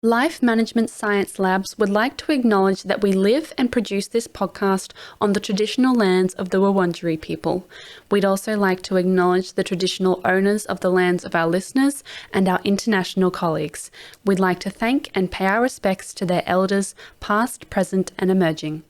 Life Management Science Labs would like to acknowledge that we live and produce this podcast on the traditional lands of the Wurundjeri people. We'd also like to acknowledge the traditional owners of the lands of our listeners and our international colleagues. We'd like to thank and pay our respects to their elders, past, present, and emerging.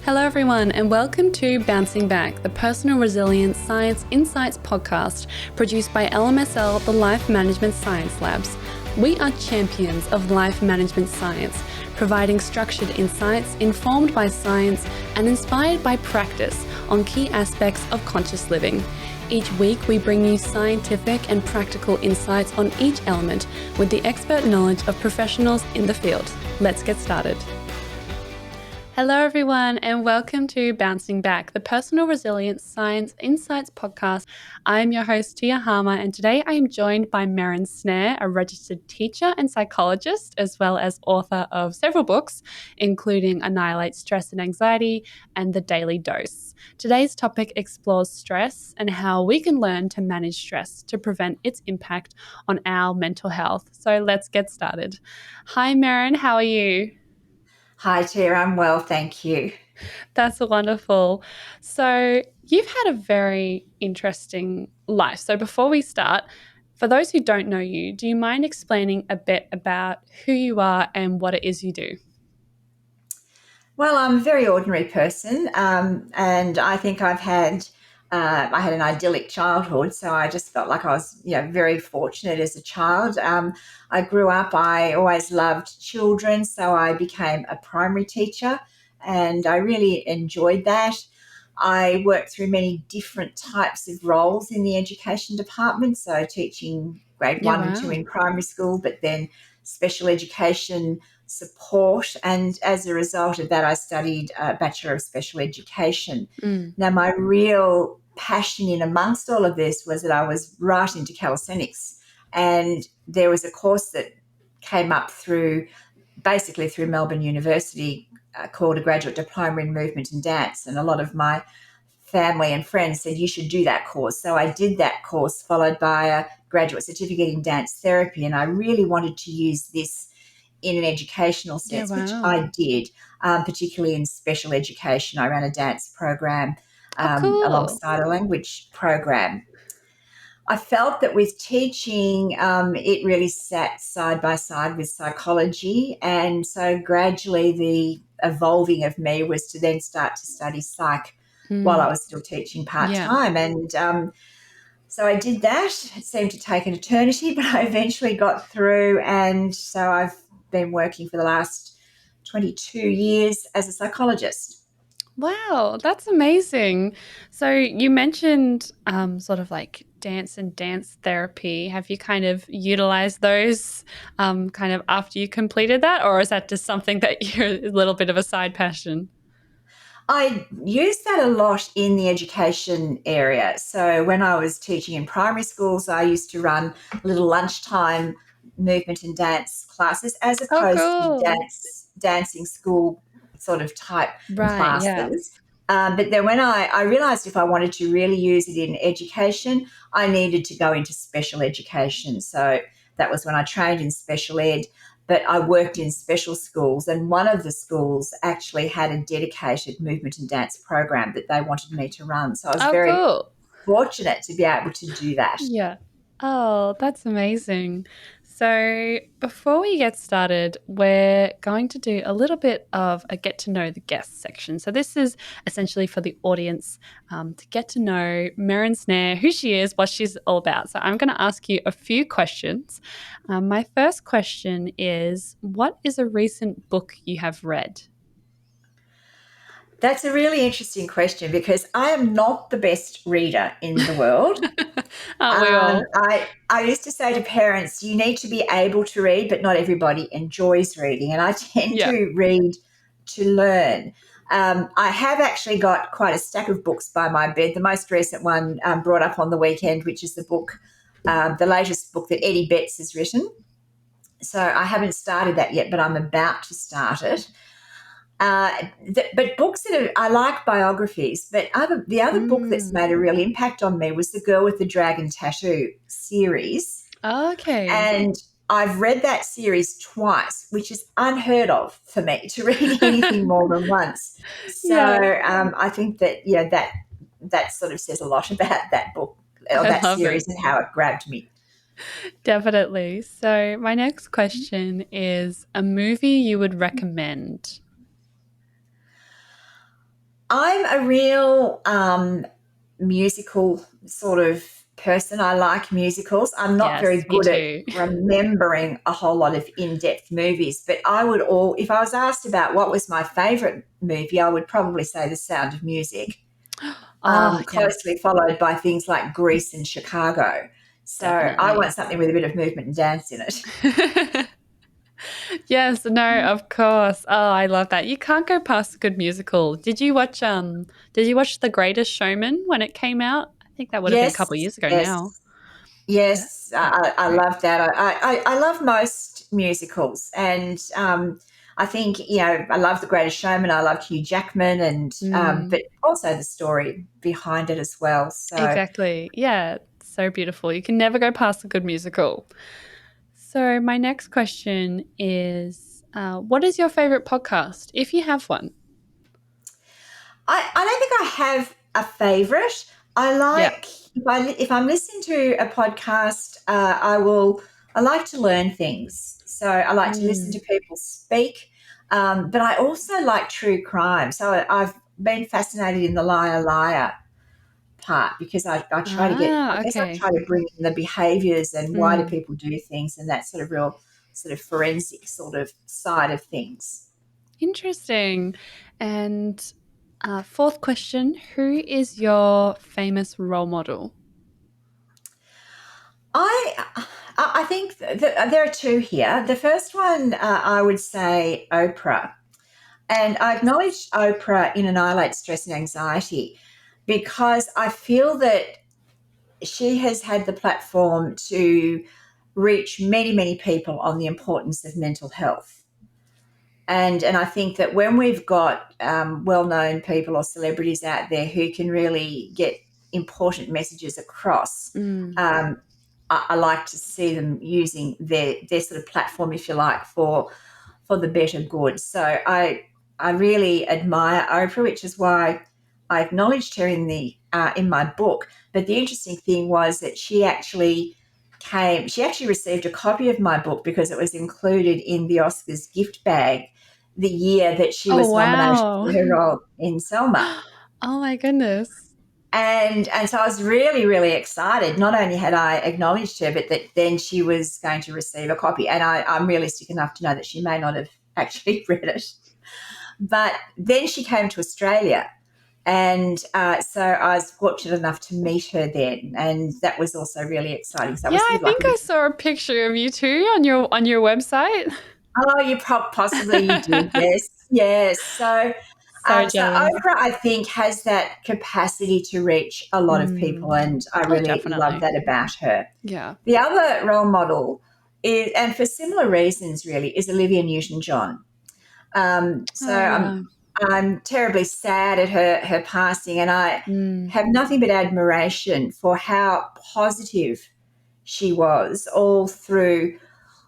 Hello everyone and welcome to Bouncing Back, the Personal Resilience Science Insights podcast produced by LMSL, the Life Management Science Labs. We are champions of life management science, providing structured insights informed by science and inspired by practice on key aspects of conscious living. Each week we bring you scientific and practical insights on each element with the expert knowledge of professionals in the field. Let's get started. Hello everyone and welcome to Bouncing Back, the Personal Resilience Science Insights podcast. I'm your host Tia Harmer and today I am joined by Merryn Snare, a registered teacher and psychologist as well as author of several books including Annihilate Stress and Anxiety and The Daily Dose. Today's topic explores stress and how we can learn to manage stress to prevent its impact on our mental health. So let's get started. Hi Merryn, how are you? Hi, Tia. I'm well, thank you. That's wonderful. So you've had a very interesting life. So before we start, for those who don't know you, do you mind explaining a bit about who you are and what it is you do? Well, I'm a very ordinary person, and I think I had an idyllic childhood, so I just felt like I was, very fortunate as a child. I grew up, I always loved children, so I became a primary teacher, and I really enjoyed that. I worked through many different types of roles in the education department, so teaching grade Yeah, 1 and 2 wow. in primary school, but then special education support. And as a result of that, I studied a Bachelor of Special Education. Mm. Now, my real passion in amongst all of this was that I was right into calisthenics. And there was a course that came up basically through Melbourne University called a Graduate Diploma in Movement and Dance. And a lot of my family and friends said, you should do that course. So I did that course, followed by a graduate certificate in dance therapy. And I really wanted to use this in an educational Yeah, sense, which wow. I did, particularly in special education. I ran a dance program Oh, cool. alongside a language program. I felt that with teaching, it really sat side by side with psychology. And so gradually the evolving of me was to then start to study psych while I Mm. was still teaching Yeah. part-time. And so I did that. It seemed to take an eternity, but I eventually got through. And so I've been working for the last 22 years as a psychologist. Wow, that's amazing. So you mentioned sort of like dance and dance therapy. Have you kind of utilized those kind of after you completed that, or is that just something that you're a little bit of a side passion? I used that a lot in the education area. So when I was teaching in primary schools, I used to run little lunchtime movement and dance classes as Oh, opposed to cool. dancing school sort of type Right, yeah. classes. But then when I realized if I wanted to really use it in education, I needed to go into special education. So that was when I trained in special ed, but I worked in special schools, and one of the schools actually had a dedicated movement and dance program that they wanted me to run. So I was Oh, very cool. fortunate to be able to do that. Yeah. Oh, that's amazing. So, before we get started, we're going to do a little bit of a get to know the guest section. So, this is essentially for the audience to get to know Merryn Snare, who she is, what she's all about. So, I'm going to ask you a few questions. My first question is, what is a recent book you have read? That's a really interesting question because I am not the best reader in the world. Aren't we all? I used to say to parents, you need to be able to read, but not everybody enjoys reading. And I tend Yeah. to read to learn. I have actually got quite a stack of books by my bed. The most recent one brought up on the weekend, which is the latest book that Eddie Betts has written. So I haven't started that yet, but I'm about to start it. But books I like biographies. But the other book that's Mm. made a real impact on me was the Girl with the Dragon Tattoo series, Okay. and I've read that series twice, which is unheard of for me to read anything more than once. So Yeah, I think that that sort of says a lot about that book or I that love series it. and how it grabbed me. Definitely. So, my next question is a movie you would recommend. I'm a real musical sort of person. I like musicals. I'm not very Yes, me good at too. remembering a whole lot of in-depth movies, but I would all if I was asked about what was my favorite movie, I would probably say The Sound of Music, Oh, closely yes, followed by things like Grease and Chicago. So I definitely. want something with a bit of movement and dance in it. Yes, no, of course. Oh, I love that. You can't go past a good musical. Did you watch The Greatest Showman when it came out? I think that would have been a couple of Yes, years ago now. yes. Yes, I Great. love that. I love most musicals, and I think I love The Greatest Showman. I loved Hugh Jackman, and Mm, but also the story behind it as well. So exactly. Yeah, so beautiful. You can never go past a good musical. So, my next question is what is your favorite podcast, if you have one? I don't think I have a favorite. I Yeah. like if I'm listening to a podcast, I like to learn things. So I like to listen to Mm. people speak, but I also like true crime. So I've been fascinated in the liar liar part because I try to I Ah, guess I okay. try to bring in the behaviors and why do Mm. people do things and that sort of real sort of forensic sort of side of things. Interesting. And fourth question, who is your famous role model? I think that there are two here. The first one, I would say Oprah, and I acknowledge Oprah in Annihilate Stress and Anxiety because I feel that she has had the platform to reach many people on the importance of mental health. And I think that when we've got well-known people or celebrities out there who can really get important messages across, Mm. um, I like to see them using their sort of platform, if you like, for the better good. So I really admire Oprah, which is why I acknowledged her in my book. But the interesting thing was that she actually received a copy of my book because it was included in the Oscars gift bag the year that she Oh, was nominated wow. for her role in Selma. Oh, my goodness. And so I was really excited. Not only had I acknowledged her, but that then she was going to receive a copy. And I'm realistic enough to know that she may not have actually read it. But then she came to Australia, and so I was fortunate enough to meet her then, and that was also really exciting. So it Yeah, was sort I of like think a bit. I saw a picture of you too on your website. Oh, possibly you did, yes, yes. So, So so jealous. Oprah, I think, has that capacity to reach a lot of people, Mm. and I Oh, really love definitely. that about her. Yeah. The other role model is, and for similar reasons, really, is Olivia Newton-John. So Oh, yeah. I'm terribly sad at her passing, and I Mm. have nothing but admiration for how positive she was all through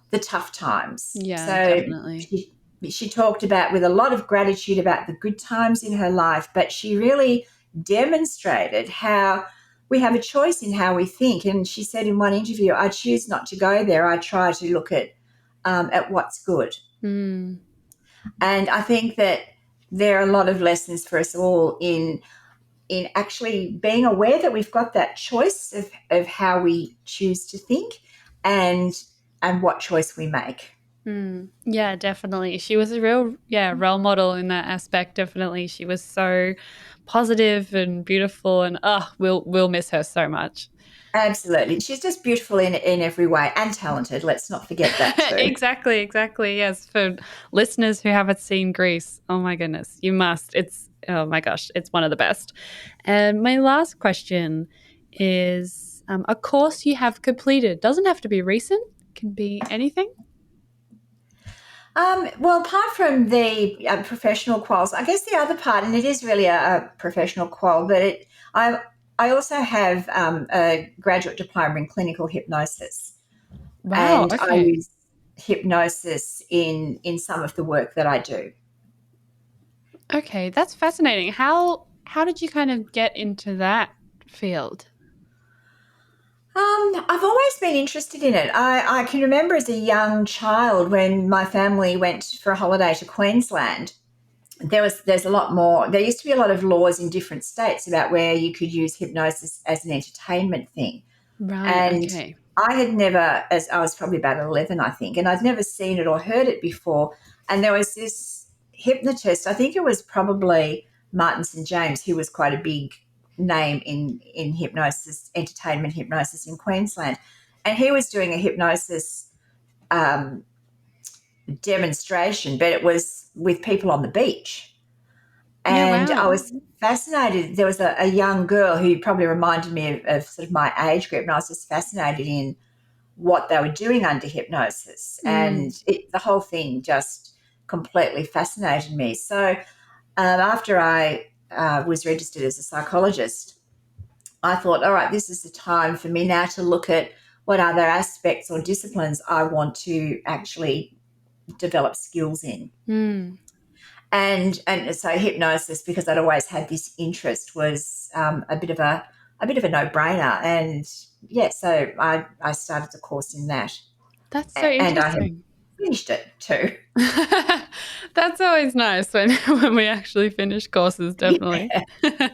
the tough times. Yeah, So definitely. she talked about with a lot of gratitude about the good times in her life, but she really demonstrated how we have a choice in how we think. And she said in one interview, "I choose not to go there. I try to look at what's good." Mm. And I think that there are a lot of lessons for us all in actually being aware that we've got that choice of how we choose to think and what choice we make. Mm. Yeah, definitely. She was a real, yeah, role model in that aspect. Definitely, she was so positive and beautiful, and we'll miss her so much. Absolutely. She's just beautiful in every way and talented. Let's not forget that too. Exactly, exactly. Yes, for listeners who haven't seen Grease, oh my goodness, you must. It's oh my gosh, it's one of the best. And my last question is a course you have completed. Doesn't have to be recent, can be anything. Well, apart from the professional quals, I guess the other part, and it is really a professional qual, but I, I also have a graduate diploma in clinical hypnosis, Wow. and I Okay. use hypnosis in some of the work that I do. Okay, that's fascinating. How did you kind of get into that field? I've always been interested in it. I can remember as a young child when my family went for a holiday to Queensland. There's a lot more. There used to be a lot of laws in different states about where you could use hypnosis as an entertainment thing. Right. And Okay. I had never, as I was probably about 11, I think, and I'd never seen it or heard it before. And there was this hypnotist, I think it was probably Martin St. James, who was quite a big name in hypnosis, entertainment hypnosis in Queensland. And he was doing a hypnosis um, demonstration, but it was with people on the beach. Yeah. And I Wow. was fascinated. There was a young girl who probably reminded me of sort of my age group, and I was just fascinated in what they were doing under hypnosis. Mm. And the whole thing just completely fascinated me. So after I was registered as a psychologist, I thought, all right, this is the time for me now to look at what other aspects or disciplines I want to actually develop skills in. Mm. And so hypnosis, because I'd always had this interest, was a bit of a no brainer. And yeah, so I started the course in that, That's so and I have interesting. finished it too. That's always nice when when we actually finish courses, definitely. Yeah.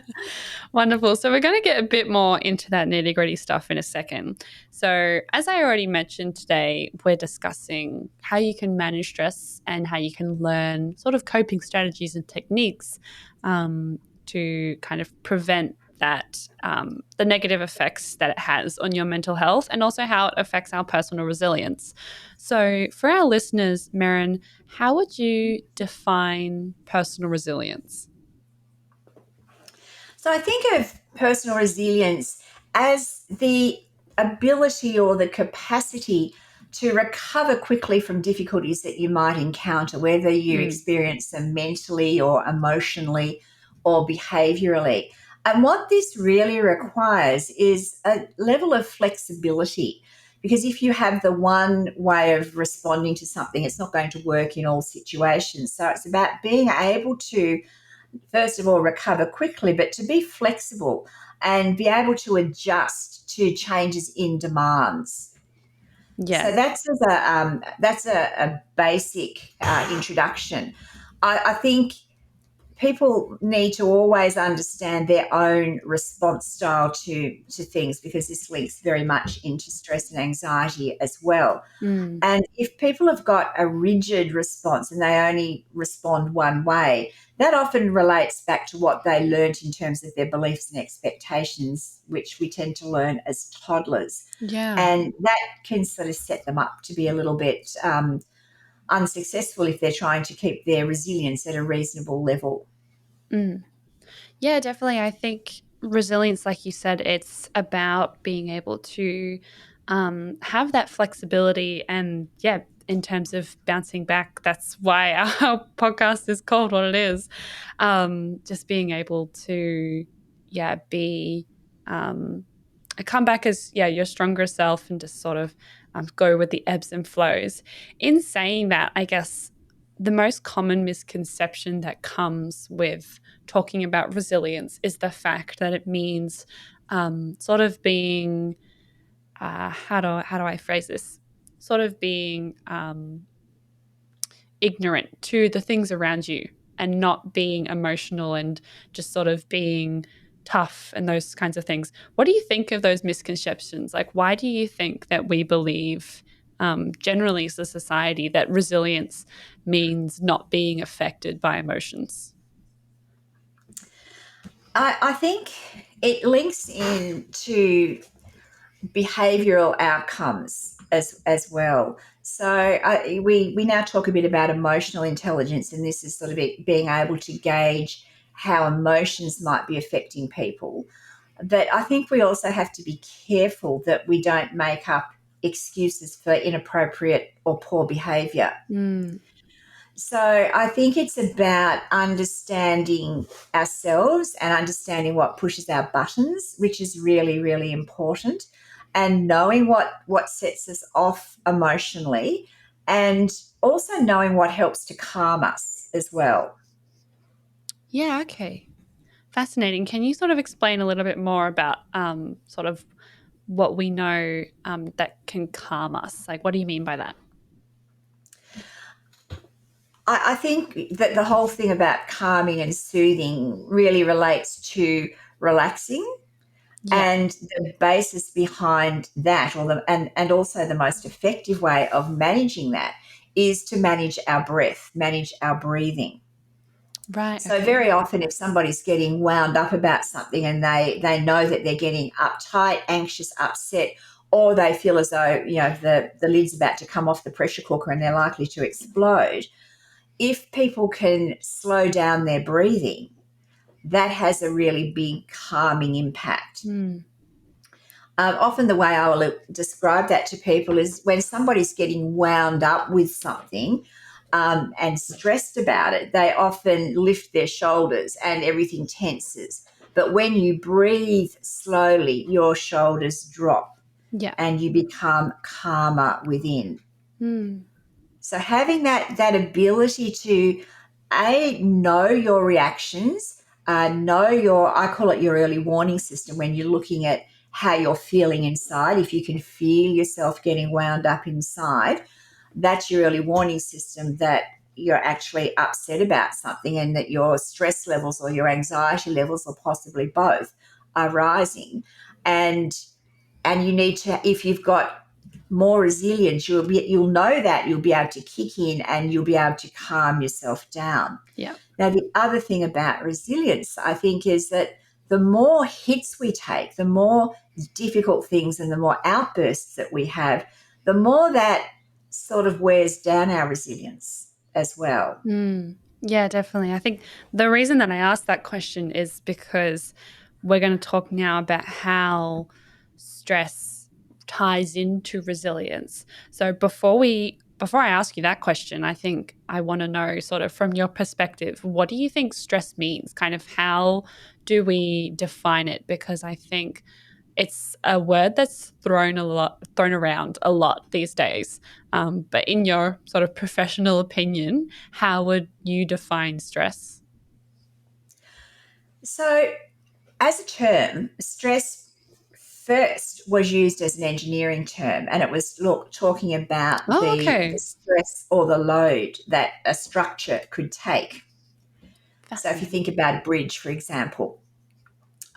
Wonderful. So we're going to get a bit more into that nitty-gritty stuff in a second. So, as I already mentioned today, we're discussing how you can manage stress and how you can learn sort of coping strategies and techniques to kind of prevent that the negative effects that it has on your mental health and also how it affects our personal resilience. So, for our listeners, Merryn, how would you define personal resilience? So I think of personal resilience as the ability or the capacity to recover quickly from difficulties that you might encounter, whether you Mm. experience them mentally or emotionally or behaviorally. And what this really requires is a level of flexibility. Because if you have the one way of responding to something, it's not going to work in all situations. So it's about being able to first of all, recover quickly, but to be flexible and be able to adjust to changes in demands. So Yeah. that's a basic introduction. I think people need to always understand their own response style to things because this links very much into stress and anxiety as well. Mm. And if people have got a rigid response and they only respond one way, that often relates back to what they learnt in terms of their beliefs and expectations, which we tend to learn as toddlers. Yeah. And that can sort of set them up to be a little bit unsuccessful if they're trying to keep their resilience at a reasonable level. Mm. Yeah, definitely. I think resilience, like you said, it's about being able to have that flexibility and, yeah, in terms of bouncing back, that's why our podcast is called what it is. Just being able to, yeah, be um, come back as, yeah, your stronger self and just sort of go with the ebbs and flows. In saying that, I guess the most common misconception that comes with talking about resilience is the fact that it means sort of being how do I phrase this? Sort of being ignorant to the things around you and not being emotional and just sort of being tough and those kinds of things. What do you think of those misconceptions? Like, why do you think that we believe, generally as a society, that resilience means not being affected by emotions? I think it links into behavioural outcomes as well. So we now talk a bit about emotional intelligence, and this is sort of being able to gauge how emotions might be affecting people. But I think we also have to be careful that we don't make up excuses for inappropriate or poor behaviour. Mm. So I think it's about understanding ourselves and understanding what pushes our buttons, which is really, really important, and knowing what sets us off emotionally, and also knowing what helps to calm us as well. Yeah, okay. Fascinating. Can you sort of explain a little bit more about sort of what we know that can calm us? Like, what do you mean by that? I think that the whole thing about calming and soothing really relates to relaxing. Yeah. And the basis behind that, and also the most effective way of managing that, is to manage our breath, manage our breathing. Right. So Okay. very often, if somebody's getting wound up about something and they know that they're getting uptight, anxious, upset, or they feel as though the lid's about to come off the pressure cooker and they're likely to explode, if people can slow down their breathing, that has a really big calming impact. Mm. Often the way I will describe that to people is when somebody's getting wound up with something and stressed about it, they often lift their shoulders and everything tenses. But when you breathe slowly, your shoulders drop Yeah. and you become calmer within. Mm. So having that ability to know your reactions, know your, I call it your early warning system, when you're looking at how you're feeling inside. If you can feel yourself getting wound up inside, that's your early warning system that you're actually upset about something and that your stress levels or your anxiety levels, or possibly both, are rising. And you need to, if you've got more resilience, you'll know that you'll be able to kick in and you'll be able to calm yourself down. Yeah. Now, the other thing about resilience, I think, is that the more hits we take, the more difficult things and the more outbursts that we have, the more that sort of wears down our resilience as well. Mm. Yeah, definitely. I think the reason that I asked that question is because we're going to talk now about how stress ties into resilience. So before I ask you that question, I think I want to know, sort of from your perspective, what do you think stress means? Kind of how do we define it? Because I think it's a word that's thrown around a lot these days. But in your sort of professional opinion, how would you define stress? So, as a term, stress first was used as an engineering term, and it was talking about Oh, the okay. stress or the load that a structure could take. So if you Fascinating. think about a bridge, for example,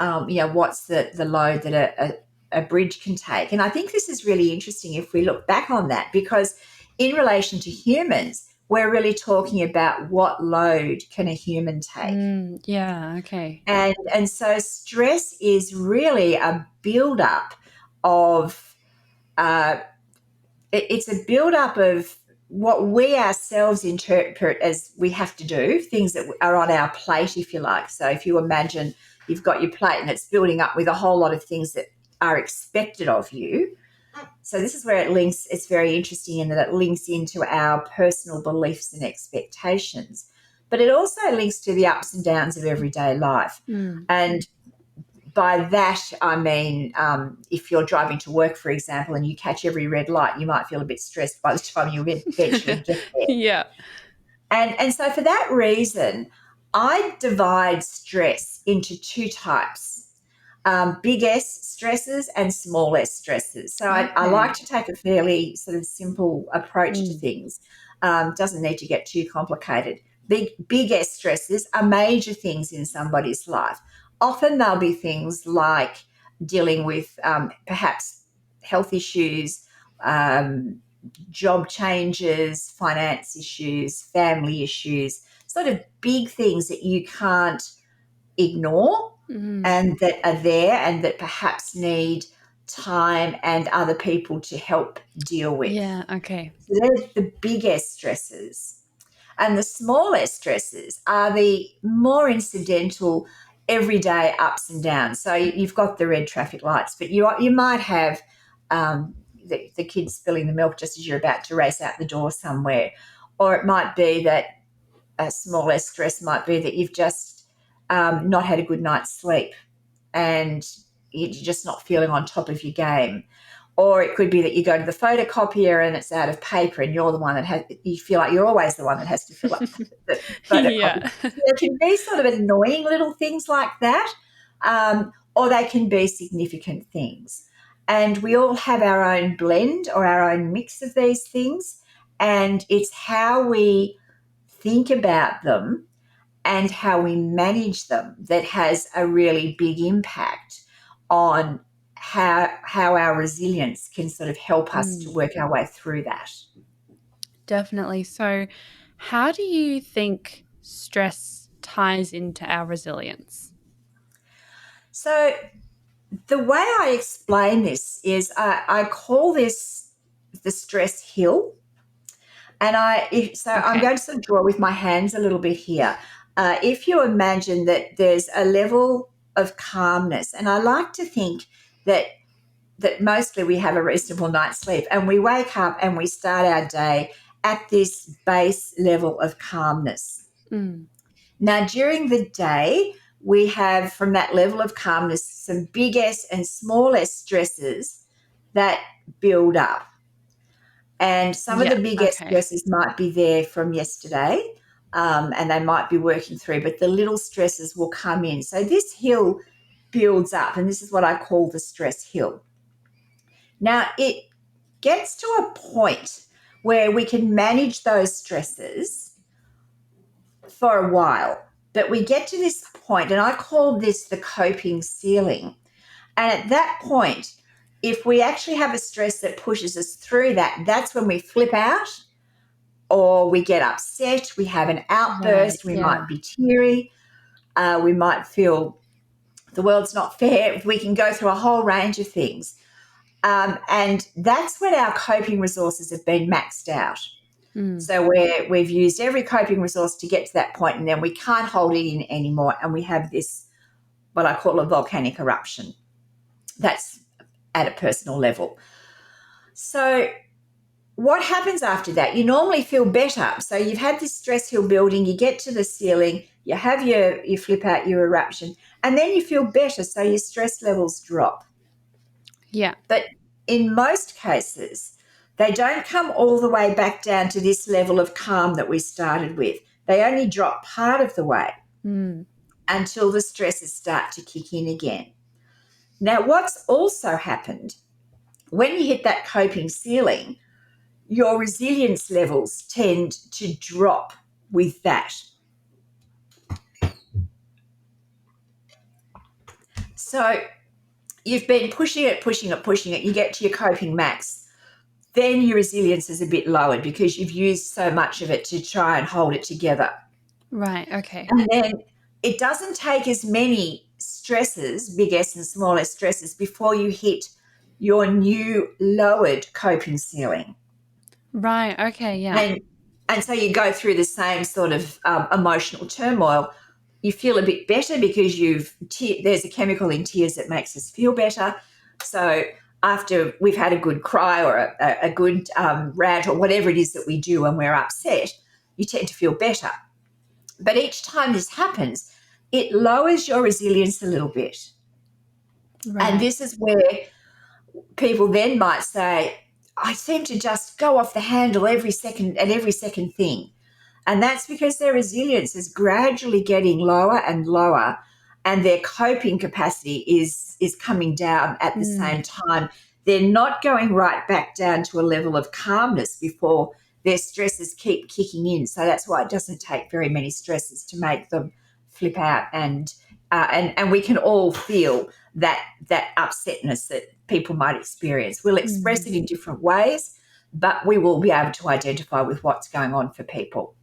what's the load that a bridge can take? And I think this is really interesting if we look back on that, because in relation to humans, we're really talking about what load can a human take. Yeah, okay. And so stress is really a build-up of uh, it's a build-up of what we ourselves interpret as we have to do, things that are on our plate, if you like. So if you imagine you've got your plate and it's building up with a whole lot of things that are expected of you. So this is where it links. It's very interesting in that it links into our personal beliefs and expectations, but it also links to the ups and downs of everyday life. Mm. And by that, I mean, if you're driving to work, for example, and you catch every red light, you might feel a bit stressed by the time you eventually get there. Yeah. And so for that reason, I divide stress into two types. Big S stresses and small S stresses. So I like Okay. to take a fairly sort of simple approach to Mm. things. Doesn't need to get too complicated. Big S stresses are major things in somebody's life. Often they'll be things like dealing with perhaps health issues, um, job changes, finance issues, family issues, sort of big things that you can't ignore Mm. and that are there and that perhaps need time and other people to help deal with. Yeah, okay. So they're the biggest stresses. And the smallest stresses are the more incidental, everyday ups and downs. So you've got the red traffic lights, but you might have the kids spilling the milk just as you're about to race out the door somewhere, or it might be that a small S stress might be that you've just not had a good night's sleep and you're just not feeling on top of your game. Or it could be that you go to the photocopier and it's out of paper and you're the one that has, you feel like you're always the one that has to fill up the photocopy. Yeah. So there can be sort of annoying little things like that, or they can be significant things. And we all have our own blend or our own mix of these things. And it's how we think about them and how we manage them that has a really big impact on how our resilience can sort of help us to work our way through that. Definitely. So, how do you think stress ties into our resilience? So the way I explain this is I call this the stress hill. And I'm going to sort of draw with my hands a little bit here. If you imagine that there's a level of calmness, and I like to think that mostly we have a reasonable night's sleep and we wake up and we start our day at this base level of calmness. Mm. Now, during the day, we have from that level of calmness some big S and small s stresses that build up. And some of the biggest stresses might be there from yesterday, and they might be working through, but the little stresses will come in. So this hill builds up, and this is what I call the stress hill. Now, it gets to a point where we can manage those stresses for a while, but we get to this point, and I call this the coping ceiling. And at that point, if we actually have a stress that pushes us through that, that's when we flip out or we get upset, we have an outburst, we might be teary, we might feel the world's not fair. We can go through a whole range of things. And that's when our coping resources have been maxed out. So we've used every coping resource to get to that point, and then we can't hold it in anymore. And we have this, what I call a volcanic eruption. That's at a personal level. So what happens after that? You normally feel better. So you've had this stress hill building, you get to the ceiling, you have you flip out your eruption, and then you feel better. So your stress levels drop. Yeah. But in most cases, they don't come all the way back down to this level of calm that we started with. They only drop part of the way until the stresses start to kick in again. Now, what's also happened, when you hit that coping ceiling, your resilience levels tend to drop with that. So you've been pushing it, you get to your coping max. Then your resilience is a bit lowered because you've used so much of it to try and hold it together. Right, okay. And then it doesn't take as many stresses, big S and small s stresses, before you hit your new lowered coping ceiling. Right, okay, yeah. And so you go through the same sort of emotional turmoil. You feel a bit better because there's a chemical in tears that makes us feel better. So after we've had a good cry or a good rant or whatever it is that we do when we're upset, you tend to feel better. But each time this happens, it lowers your resilience a little bit. Right. And this is where people then might say, I seem to just go off the handle every second thing. And that's because their resilience is gradually getting lower and lower, and their coping capacity is coming down at the same time. They're not going right back down to a level of calmness before their stresses keep kicking in. So that's why it doesn't take very many stresses to make them flip out, and we can all feel that upsetness that people might experience. We'll express it in different ways, but we will be able to identify with what's going on for people.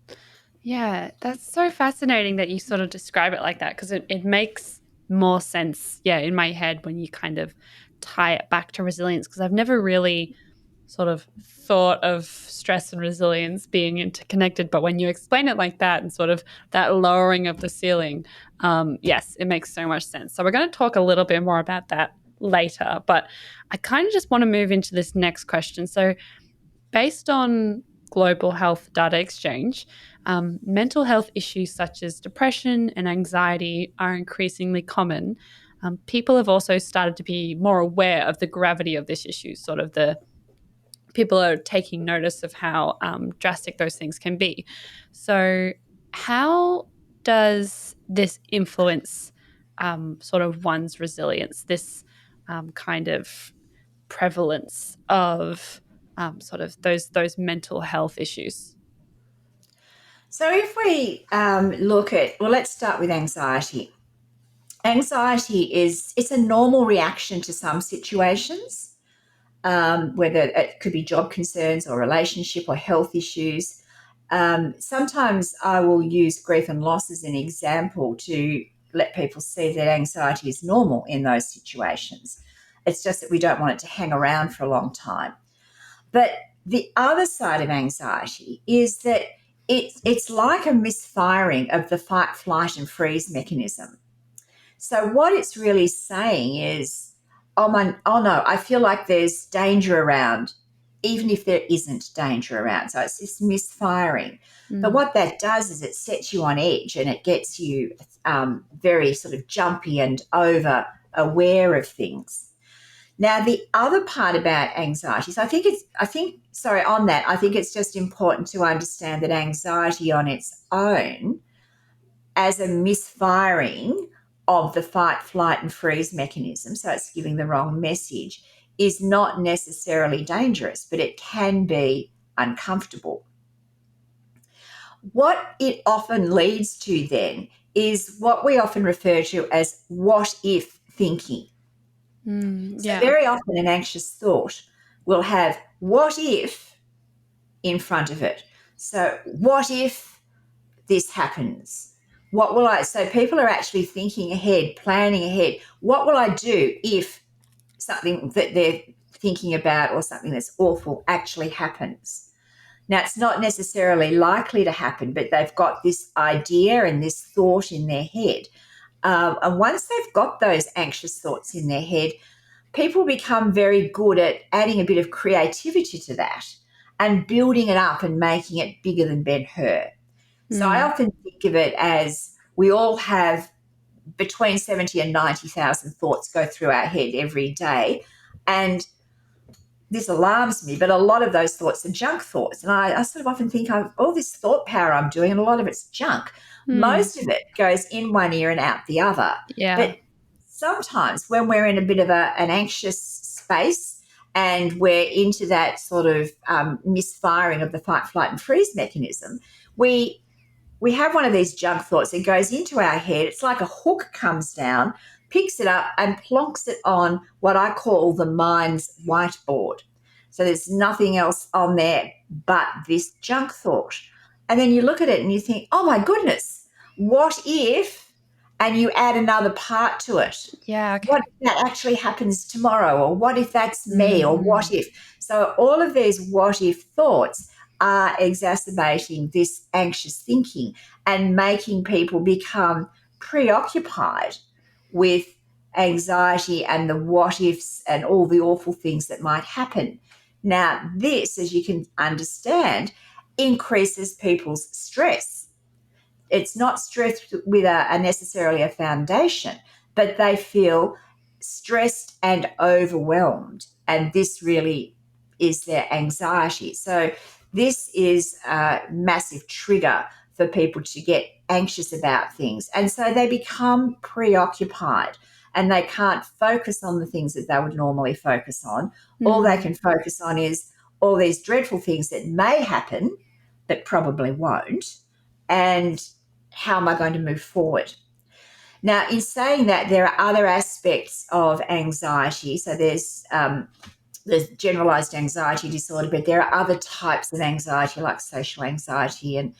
Yeah, that's so fascinating that you sort of describe it like that, because it makes more sense, in my head when you kind of tie it back to resilience, because I've never really sort of thought of stress and resilience being interconnected. But when you explain it like that and sort of that lowering of the ceiling, yes, it makes so much sense. So we're going to talk a little bit more about that later, but I kind of just want to move into this next question. So based on global health data exchange, mental health issues such as depression and anxiety are increasingly common. People have also started to be more aware of the gravity of this issue, sort of the people are taking notice of how drastic those things can be. So, how does this influence sort of one's resilience, this kind of prevalence of sort of those mental health issues? So if we look at, well, let's start with anxiety. Anxiety it's a normal reaction to some situations, whether it could be job concerns or relationship or health issues. Sometimes I will use grief and loss as an example to let people see that anxiety is normal in those situations. It's just that we don't want it to hang around for a long time. But the other side of anxiety is that it's like a misfiring of the fight, flight, and freeze mechanism. So what it's really saying is, oh no, I feel like there's danger around, even if there isn't danger around. So it's this misfiring. But Mm. what that does is it sets you on edge and it gets you very sort of jumpy and over aware of things. Now, the other part about anxiety, so I think it's just important to understand that anxiety on its own, as a misfiring of the fight, flight, and freeze mechanism, so it's giving the wrong message, is not necessarily dangerous, but it can be uncomfortable. What it often leads to then is what we often refer to as what if thinking. So Yeah. very often an anxious thought will have what if in front of it. So what if this happens? What will I, so people are actually thinking ahead, planning ahead. What will I do if something that they're thinking about or something that's awful actually happens? Now, it's not necessarily likely to happen, but they've got this idea and this thought in their head. And once they've got those anxious thoughts in their head, people become very good at adding a bit of creativity to that and building it up and making it bigger than Ben-Hur. So I Mm. often think of it as we all have between 70 and 90,000 thoughts go through our head every day. And this alarms me, but a lot of those thoughts are junk thoughts. And I sort of often think of all this thought power I'm doing, and a lot of it's junk. Mm. Most of it goes in one ear and out the other. Yeah. But sometimes when we're in a bit of an anxious space and we're into that sort of misfiring of the fight, flight, and freeze mechanism, we have one of these junk thoughts that goes into our head. It's like a hook comes down, picks it up, and plonks it on what I call the mind's whiteboard. So there's nothing else on there but this junk thought. And then you look at it and you think, oh my goodness, what if? And you add another part to it. Yeah. What Okay. if that actually happens tomorrow? Or what if that's me? Or Mm. what if? So all of these what if thoughts are exacerbating this anxious thinking and making people become preoccupied with anxiety and the what ifs and all the awful things that might happen. Now, this, as you can understand, increases people's stress. It's not stress with a necessarily a foundation, but they feel stressed and overwhelmed. And this really is their anxiety. So this is a massive trigger for people to get anxious about things. And so they become preoccupied and they can't focus on the things that they would normally focus on. All they Mm. can focus on is all these dreadful things that may happen, but probably won't. And how am I going to move forward? Now, in saying that, there are other aspects of anxiety. So there's generalized anxiety disorder, but there are other types of anxiety like social anxiety and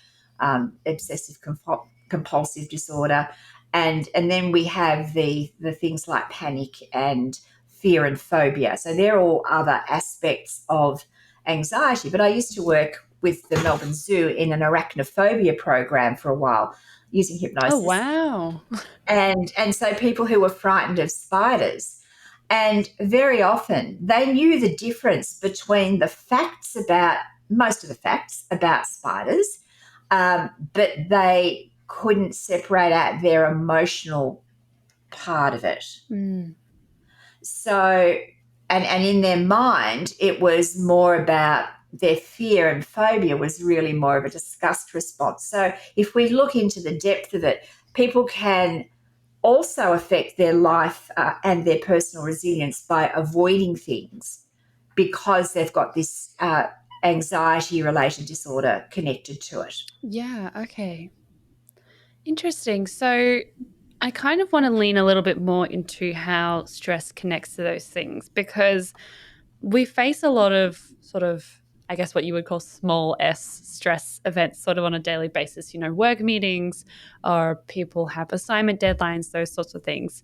obsessive compulsive disorder. And then we have the things like panic and fear and phobia. So they're all other aspects of anxiety. But I used to work with the Melbourne Zoo in an arachnophobia program for a while using Oh, hypnosis. wow. And so people who were frightened of spiders. And very often they knew the difference between the facts about most of the facts about spiders, but they couldn't separate out their emotional part of it. Mm. So, and in their mind, it was more about their fear, and phobia was really more of a disgust response. So, if we look into the depth of it, people can also affect their life and their personal resilience by avoiding things because they've got this anxiety related disorder connected to it. Yeah, okay. Interesting. So I kind of want to lean a little bit more into how stress connects to those things because we face a lot of sort of, I guess, what you would call small s stress events sort of on a daily basis, work meetings or people have assignment deadlines, those sorts of things.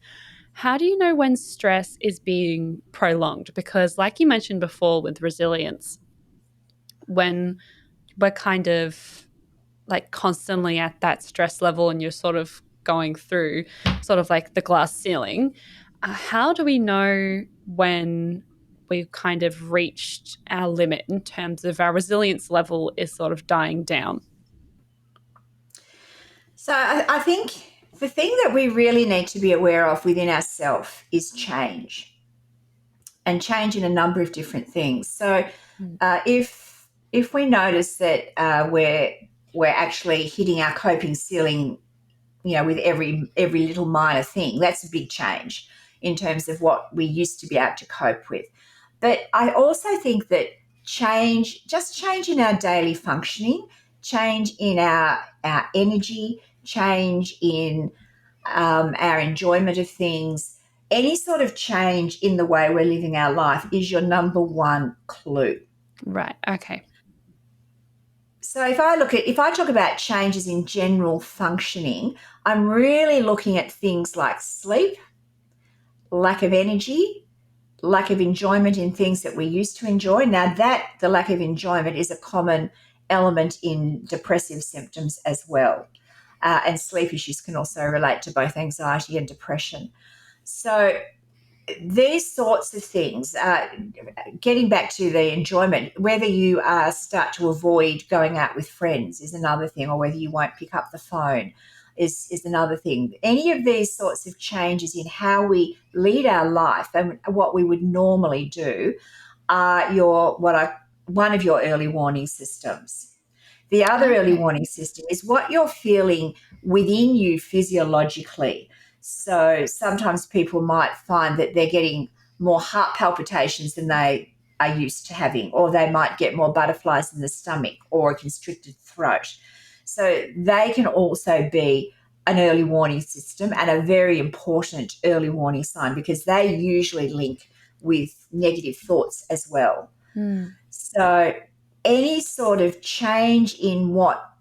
How do you know when stress is being prolonged? Because, like you mentioned before with resilience, when we're kind of like constantly at that stress level and you're sort of going through sort of like the glass ceiling, how do we know when we've kind of reached our limit in terms of our resilience level is sort of dying down? So I think the thing that we really need to be aware of within ourselves is change, and change in a number of different things. So Mm. if we notice that we're actually hitting our coping ceiling, with every little minor thing, that's a big change in terms of what we used to be able to cope with. But I also think that change in our daily functioning, change in our energy, change in our enjoyment of things, any sort of change in the way we're living our life is your number one clue. Right. Okay. So if I talk about changes in general functioning, I'm really looking at things like sleep, lack of energy, lack of enjoyment in things that we used to enjoy. Now that the lack of enjoyment is a common element in depressive symptoms as well. And sleep issues can also relate to both anxiety and depression. So these sorts of things, getting back to the enjoyment, whether you start to avoid going out with friends is another thing, or whether you won't pick up the phone is another thing. Any of these sorts of changes in how we lead our life and what we would normally do are one of your early warning systems. The other early Okay. warning system is what you're feeling within you physiologically. So sometimes people might find that they're getting more heart palpitations than they are used to having, or they might get more butterflies in the stomach or a constricted throat. So they can also be an early warning system and a very important early warning sign because they usually link with negative thoughts as well. Mm. So any sort of change in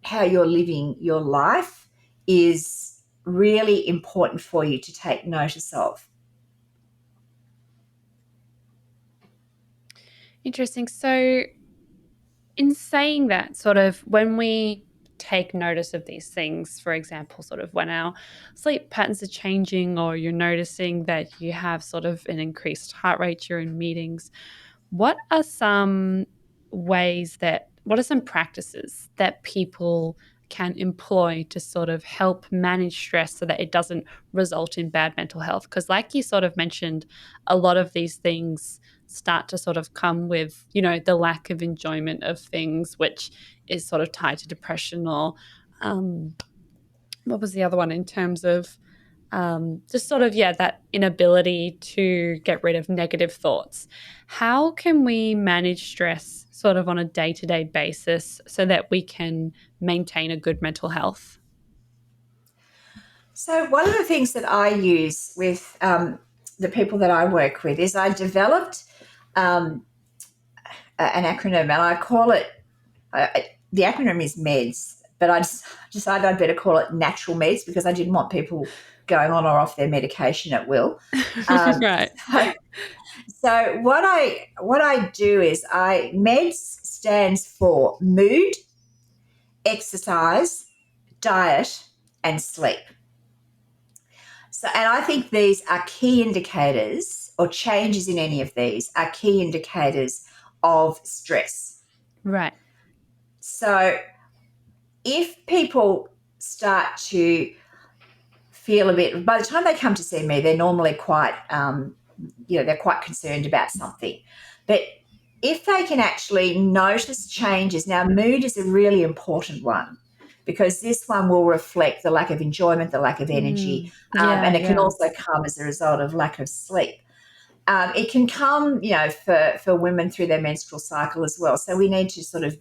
how you're living your life is really important for you to take notice of. Interesting. So, in saying that, sort of when we take notice of these things, for example, sort of when our sleep patterns are changing, or you're noticing that you have sort of an increased heart rate during meetings, what are some what are some practices that people can employ to sort of help manage stress so that it doesn't result in bad mental health? Because, like you sort of mentioned, a lot of these things start to sort of come with, the lack of enjoyment of things, which is sort of tied to depression or um, what was the other one in terms of just sort of, yeah, that inability to get rid of negative thoughts. How can we manage stress sort of on a day to day basis so that we can maintain a good mental health? So one of the things that I use with the people that I work with is I developed um, an acronym, and I call it the acronym is MEDS, but I just decided I'd better call it natural meds because I didn't want people going on or off their medication at will. Um, Right. so, so what I do is MEDS stands for mood, exercise, diet, and sleep. So, and I think these are key indicators, or changes in any of these are key indicators of stress. Right. So if people start to feel a bit, by the time they come to see me, they're normally quite, they're quite concerned about something. But if they can actually notice changes, now mood is a really important one because this one will reflect the lack of enjoyment, the lack of energy, and it can Yeah. also come as a result of lack of sleep. It can come, for women through their menstrual cycle as well. So we need to sort of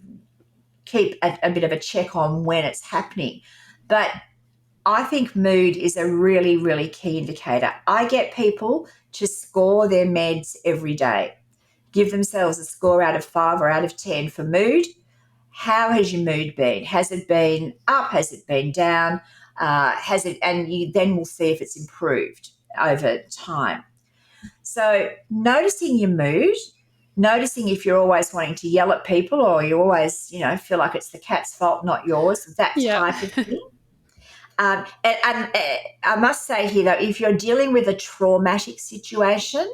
keep a bit of a check on when it's happening. But I think mood is a really, really key indicator. I get people to score their meds every day, give themselves a score out of 5 or out of 10 for mood. How has your mood been? Has it been up? Has it been down? And you then will see if it's improved over time. So noticing your mood, noticing if you're always wanting to yell at people or you always, feel like it's the cat's fault, not yours, that Yeah. type of thing. And I must say here, though, if you're dealing with a traumatic situation,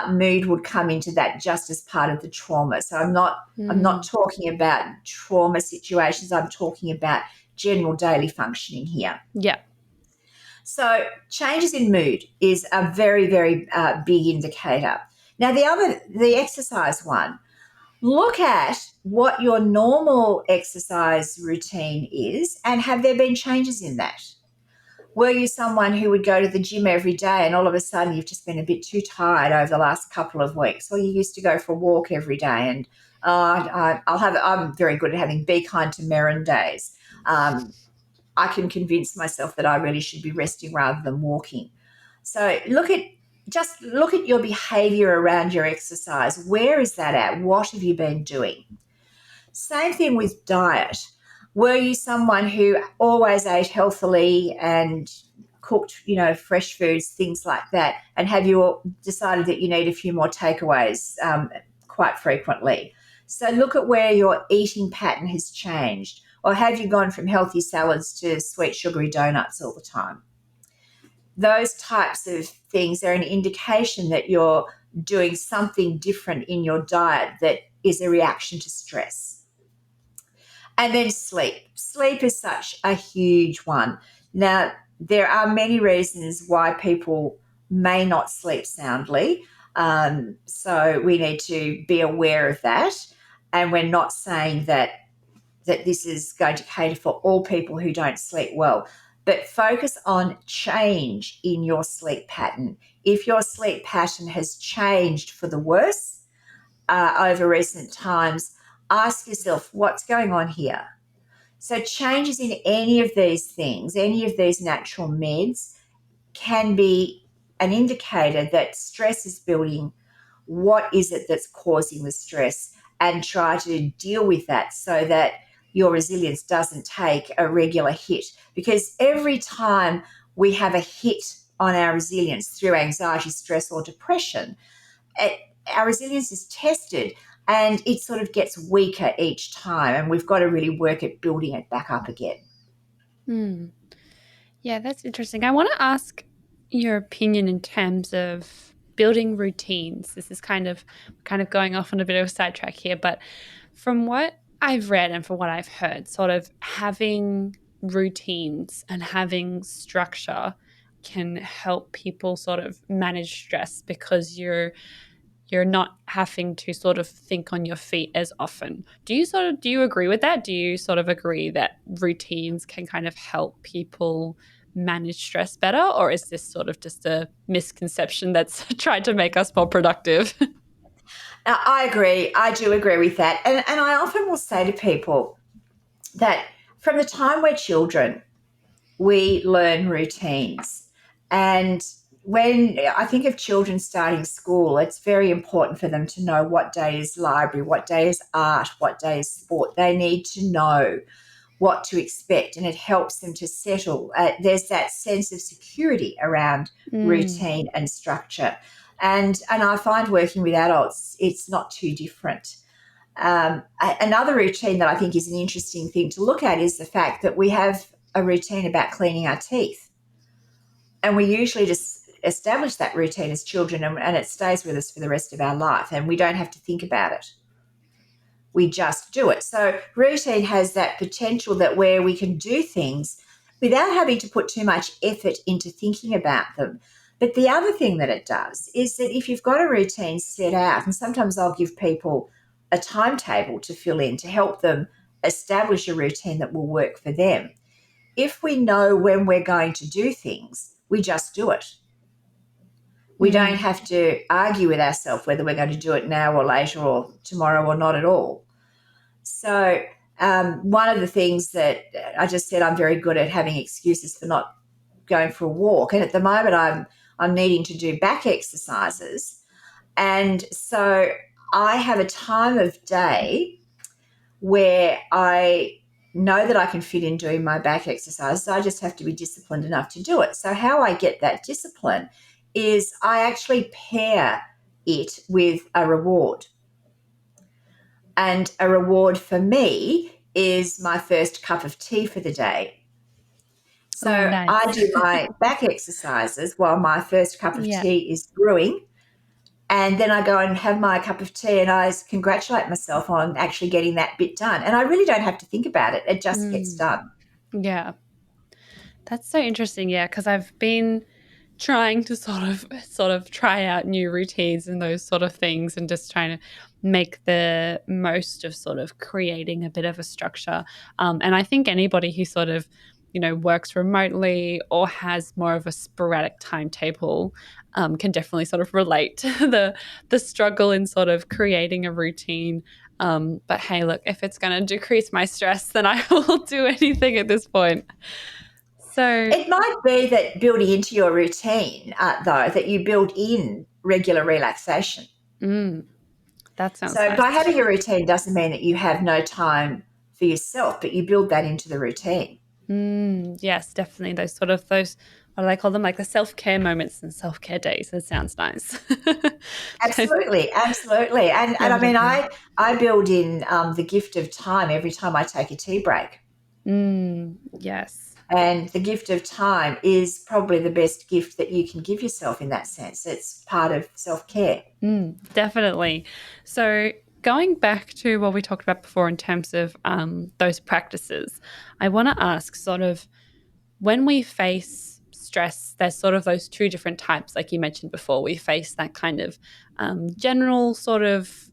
mood would come into that just as part of the trauma. So I'm not talking about trauma situations. I'm talking about general daily functioning here. Yeah. So changes in mood is a very, very big indicator. Now, the exercise one, look at what your normal exercise routine is and have there been changes in that? Were you someone who would go to the gym every day and all of a sudden you've just been a bit too tired over the last couple of weeks? Or you used to go for a walk every day and I'm very good at having be kind to Merryn days. I can convince myself that I really should be resting rather than walking. So look at your behavior around your exercise. Where is that at? What have you been doing? Same thing with diet. Were you someone who always ate healthily and cooked, fresh foods, things like that? And have you decided that you need a few more takeaways quite frequently? So look at where your eating pattern has changed. Or have you gone from healthy salads to sweet, sugary donuts all the time? Those types of things are an indication that you're doing something different in your diet that is a reaction to stress. And then sleep. Sleep is such a huge one. Now, there are many reasons why people may not sleep soundly. So we need to be aware of that. And we're not saying that this is going to cater for all people who don't sleep well. But focus on change in your sleep pattern. If your sleep pattern has changed for the worse over recent times, ask yourself, what's going on here? So changes in any of these things, any of these natural meds, can be an indicator that stress is building. What is it that's causing the stress? And try to deal with that so that your resilience doesn't take a regular hit. Because every time we have a hit on our resilience through anxiety, stress, or depression, our resilience is tested and it sort of gets weaker each time. And we've got to really work at building it back up again. Yeah, that's interesting. I want to ask your opinion in terms of building routines. This is kind of going off on a bit of a sidetrack here, but from what I've read and from what I've heard, sort of having routines and having structure can help people sort of manage stress because you're not having to sort of think on your feet as often. Do you agree with that? Do you sort of agree that routines can kind of help people manage stress better, or is this sort of just a misconception that's tried to make us more productive? I agree. I do agree with that. And I often will say to people that from the time we're children, we learn routines. And when I think of children starting school, it's very important for them to know what day is library, what day is art, what day is sport. They need to know what to expect, and it helps them to settle. There's that sense of security around routine and structure. And I find working with adults, it's not too different. Another routine that I think is an interesting thing to look at is the fact that we have a routine about cleaning our teeth. And we usually just establish that routine as children and it stays with us for the rest of our life and we don't have to think about it. we just do it. So routine has that potential that where we can do things without having to put too much effort into thinking about them. But the other thing that it does is that if you've got a routine set out, and sometimes I'll give people a timetable to fill in to help them establish a routine that will work for them. If we know when we're going to do things, we just do it. We don't have to argue with ourselves whether we're going to do it now or later or tomorrow or not at all. So one of the things that I just said, I'm very good at having excuses for not going for a walk. And at the moment I'm needing to do back exercises. And so I have a time of day where I know that I can fit in doing my back exercise. So I just have to be disciplined enough to do it. So how I get that discipline is I actually pair it with a reward. And a reward for me is my first cup of tea for the day. So nice. I do my back exercises while my first cup of tea is brewing. And then I go and have my cup of tea and I congratulate myself on actually getting that bit done. And I really don't have to think about it. It just gets done. Yeah. That's so interesting. Yeah. Because I've been trying to sort of try out new routines and those sort of things and just trying to make the most of sort of creating a bit of a structure. And I think anybody who sort of, works remotely or has more of a sporadic timetable can definitely sort of relate to the struggle in sort of creating a routine. But hey, look, if it's going to decrease my stress, then I will do anything at this point. So it might be that building into your routine, though, that you build in regular relaxation. That sounds So nice. by having a routine doesn't mean that you have no time for yourself, but you build that into the routine. Yes, definitely. Those what do I call them? Like the self-care moments and self-care days. That sounds nice. Absolutely. And I mean, I build in the gift of time every time I take a tea break. Yes. And the gift of time is probably the best gift that you can give yourself in that sense. It's part of self-care. Definitely. So going back to what we talked about before in terms of those practices, I want to ask sort of when we face stress, there's sort of those two different types, like you mentioned before. We face that kind of general sort of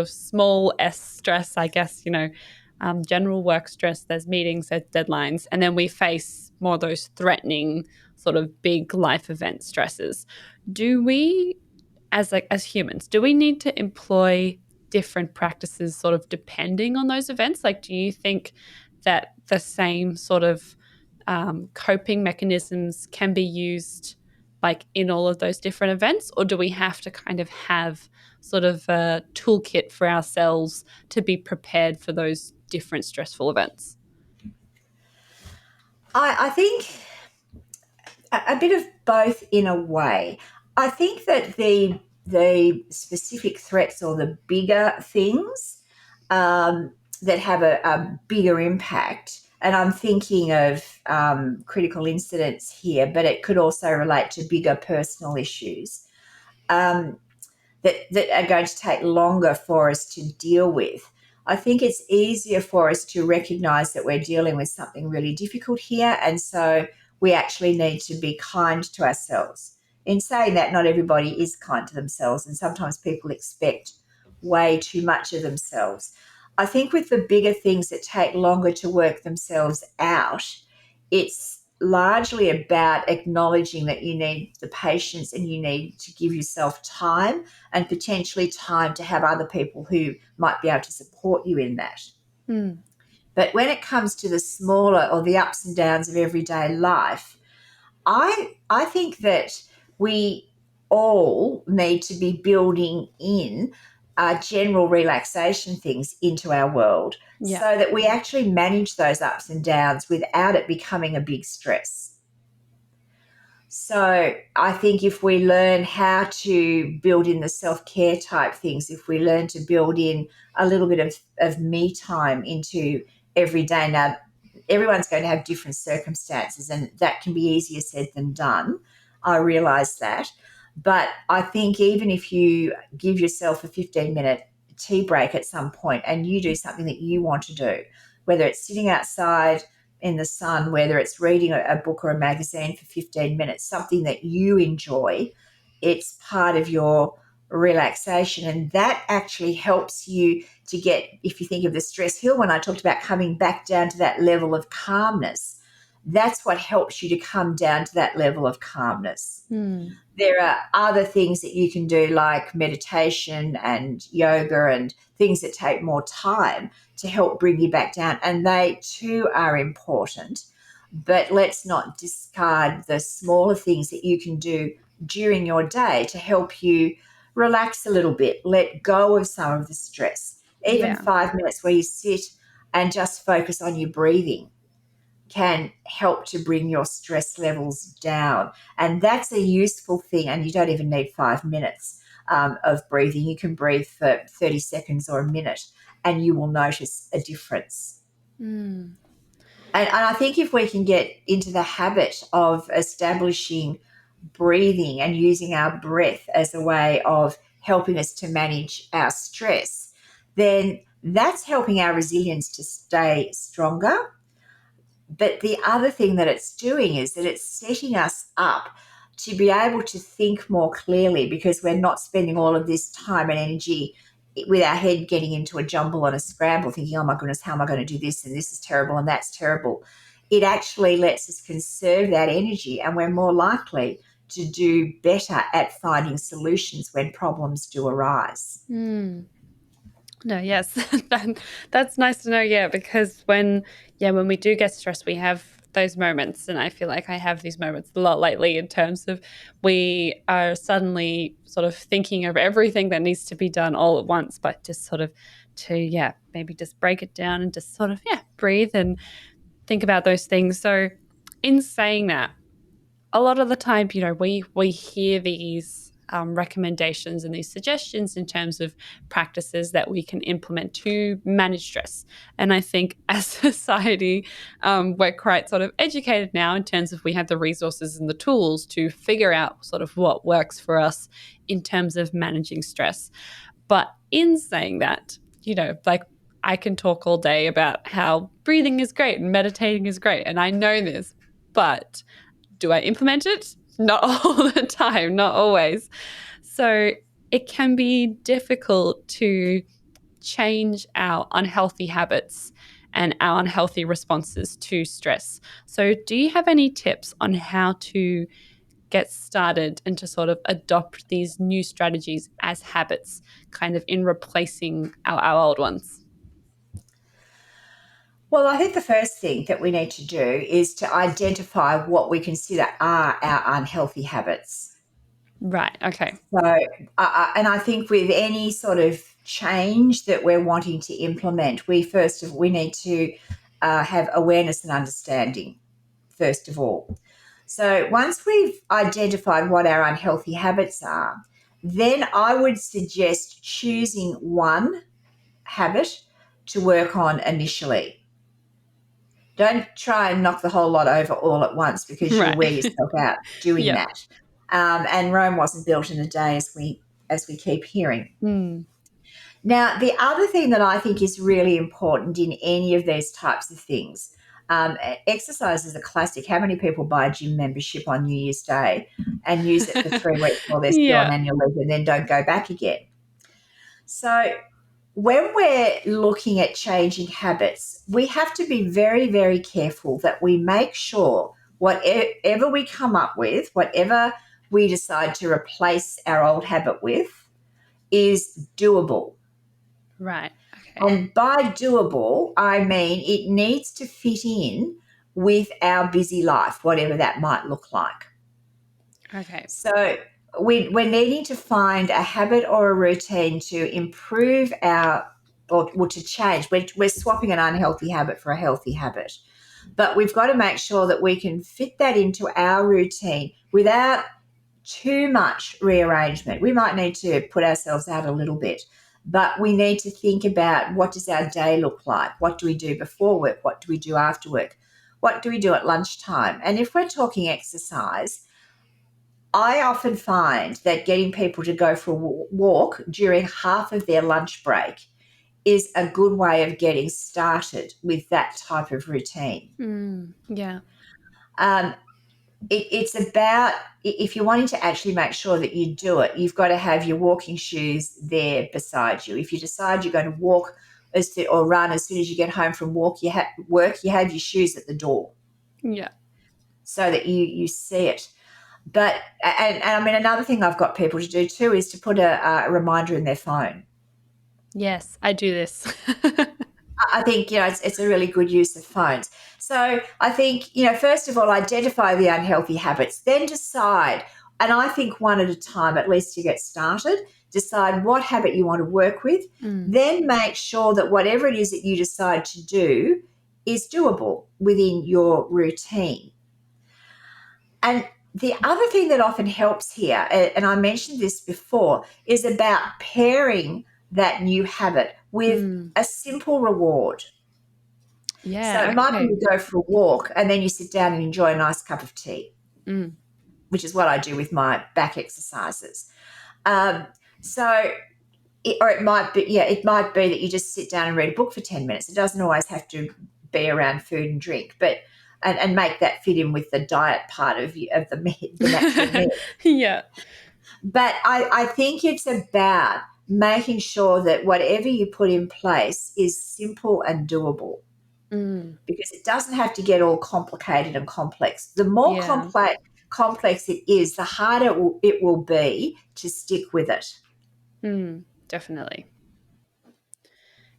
small S stress, I guess, general work stress. There's meetings, there's deadlines, and then we face more of those threatening sort of big life event stresses. Do we, as humans, do we need to employ different practices sort of depending on those events? Like, do you think that the same sort of coping mechanisms can be used like in all of those different events, or do we have to kind of have sort of a toolkit for ourselves to be prepared for those different stressful events? I think a bit of both in a way. I think that the specific threats or the bigger things that have a bigger impact, and I'm thinking of critical incidents here, but it could also relate to bigger personal issues that are going to take longer for us to deal with. I think it's easier for us to recognize that we're dealing with something really difficult here. And so we actually need to be kind to ourselves. In saying that, not everybody is kind to themselves, and sometimes people expect way too much of themselves. I think with the bigger things that take longer to work themselves out, it's largely about acknowledging that you need the patience and you need to give yourself time and potentially time to have other people who might be able to support you in that. But when it comes to the smaller or the ups and downs of everyday life, I think that we all need to be building in general relaxation things into our world so that we actually manage those ups and downs without it becoming a big stress. So I think if we learn how to build in the self-care type things, if we learn to build in a little bit of me time into every day. Now, everyone's going to have different circumstances, and that can be easier said than done. I realise that. But I think even if you give yourself a 15-minute tea break at some point and you do something that you want to do, whether it's sitting outside in the sun, whether it's reading a book or a magazine for 15 minutes, something that you enjoy, it's part of your relaxation. And that actually helps you to get, if you think of the stress hill, when I talked about coming back down to that level of calmness, that's what helps you to come down to that level of calmness. There are other things that you can do like meditation and yoga and things that take more time to help bring you back down. And they too are important. But let's not discard the smaller things that you can do during your day to help you relax a little bit, let go of some of the stress. Even 5 minutes where you sit and just focus on your breathing can help to bring your stress levels down. And that's a useful thing. And you don't even need 5 minutes of breathing. You can breathe for 30 seconds or a minute and you will notice a difference. And I think if we can get into the habit of establishing breathing and using our breath as a way of helping us to manage our stress, then that's helping our resilience to stay stronger. But the other thing that it's doing is that it's setting us up to be able to think more clearly because we're not spending all of this time and energy with our head getting into a jumble and a scramble thinking, oh my goodness, how am I going to do this? And this is terrible and that's terrible. It actually lets us conserve that energy and we're more likely to do better at finding solutions when problems do arise. No, yes, that's nice to know. Yeah, because when we do get stressed, we have those moments, and I feel like I have these moments a lot lately in terms of we are suddenly sort of thinking of everything that needs to be done all at once, but just sort of maybe just break it down and just sort of breathe and think about those things. So, in saying that, a lot of the time, we hear these recommendations and these suggestions in terms of practices that we can implement to manage stress. And I think as society, we're quite sort of educated now in terms of we have the resources and the tools to figure out sort of what works for us in terms of managing stress. But in saying that, like I can talk all day about how breathing is great and meditating is great. And I know this, but do I implement it? Not all the time, not always. So it can be difficult to change our unhealthy habits and our unhealthy responses to stress. So do you have any tips on how to get started and to sort of adopt these new strategies as habits, kind of in replacing our old ones? Well, I think the first thing that we need to do is to identify what we consider are our unhealthy habits. Right. Okay. So, and I think with any sort of change that we're wanting to implement, we need to have awareness and understanding, first of all. So once we've identified what our unhealthy habits are, then I would suggest choosing one habit to work on initially. Don't try and knock the whole lot over all at once because you'll Right. wear yourself out doing Yep. that. And Rome wasn't built in a day, as we keep hearing. Now, the other thing that I think is really important in any of these types of things, exercise is a classic. How many people buy a gym membership on New Year's Day and use it for 3 weeks while they're still on annual leave and then don't go back again? So when we're looking at changing habits, we have to be very, very careful that we make sure whatever we come up with, whatever we decide to replace our old habit with, is doable. Right. Okay. And by doable, I mean it needs to fit in with our busy life, whatever that might look like. Okay. So we're needing to find a habit or a routine to improve or to change. We're swapping an unhealthy habit for a healthy habit. But we've got to make sure that we can fit that into our routine without too much rearrangement. We might need to put ourselves out a little bit, but we need to think about what does our day look like? What do we do before work? What do we do after work? What do we do at lunchtime? And if we're talking exercise, I often find that getting people to go for a walk during half of their lunch break is a good way of getting started with that type of routine. Yeah. Um, it's about, if you're wanting to actually make sure that you do it, you've got to have your walking shoes there beside you. If you decide you're going to walk or run as soon as you get home from work, you have your shoes at the door Yeah. so that you see it. But and I mean, another thing I've got people to do too is to put a reminder in their phone. Yes, I do this. I think, it's a really good use of phones. So I think, first of all, identify the unhealthy habits, then decide, and I think one at a time, at least to get started, decide what habit you want to work with, then make sure that whatever it is that you decide to do is doable within your routine. And the other thing that often helps here, and I mentioned this before, is about pairing that new habit with a simple reward. So Yeah. it might be Okay. you go for a walk and then you sit down and enjoy a nice cup of tea, which is what I do with my back exercises. So, it might be, it might be that you just sit down and read a book for 10 minutes. It doesn't always have to be around food and drink, but and make that fit in with the diet part of the natural meal. Yeah. But I think it's about making sure that whatever you put in place is simple and doable, because it doesn't have to get all complicated and complex. The more Yeah. complex it is, the harder it will be to stick with it. Definitely.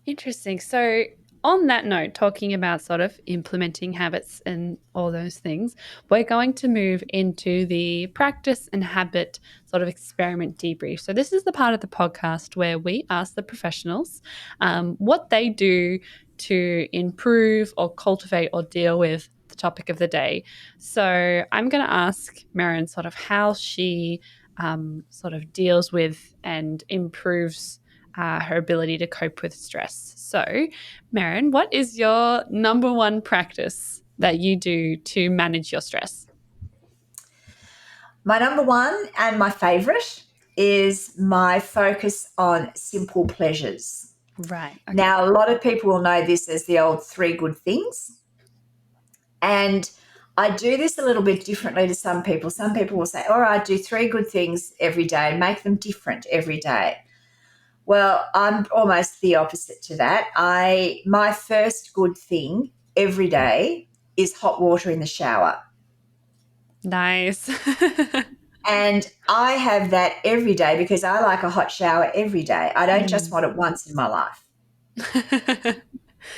Interesting. So, on that note, talking about sort of implementing habits and all those things, we're going to move into the practice and habit sort of experiment debrief. So, this is the part of the podcast where we ask the professionals what they do to improve or cultivate or deal with the topic of the day. So, I'm going to ask Merryn sort of how she sort of deals with and improves her ability to cope with stress. So, Merryn, what is your number one practice that you do to manage your stress? My number one and my favorite is my focus on simple pleasures. Right. Okay. Now, a lot of people will know this as the old three good things. And I do this a little bit differently to some people. Some people will say, all right, do three good things every day, make them different every day. Well, I'm almost the opposite to that. My first good thing every day is hot water in the shower. Nice. And I have that every day because I like a hot shower every day. I don't just want it once in my life.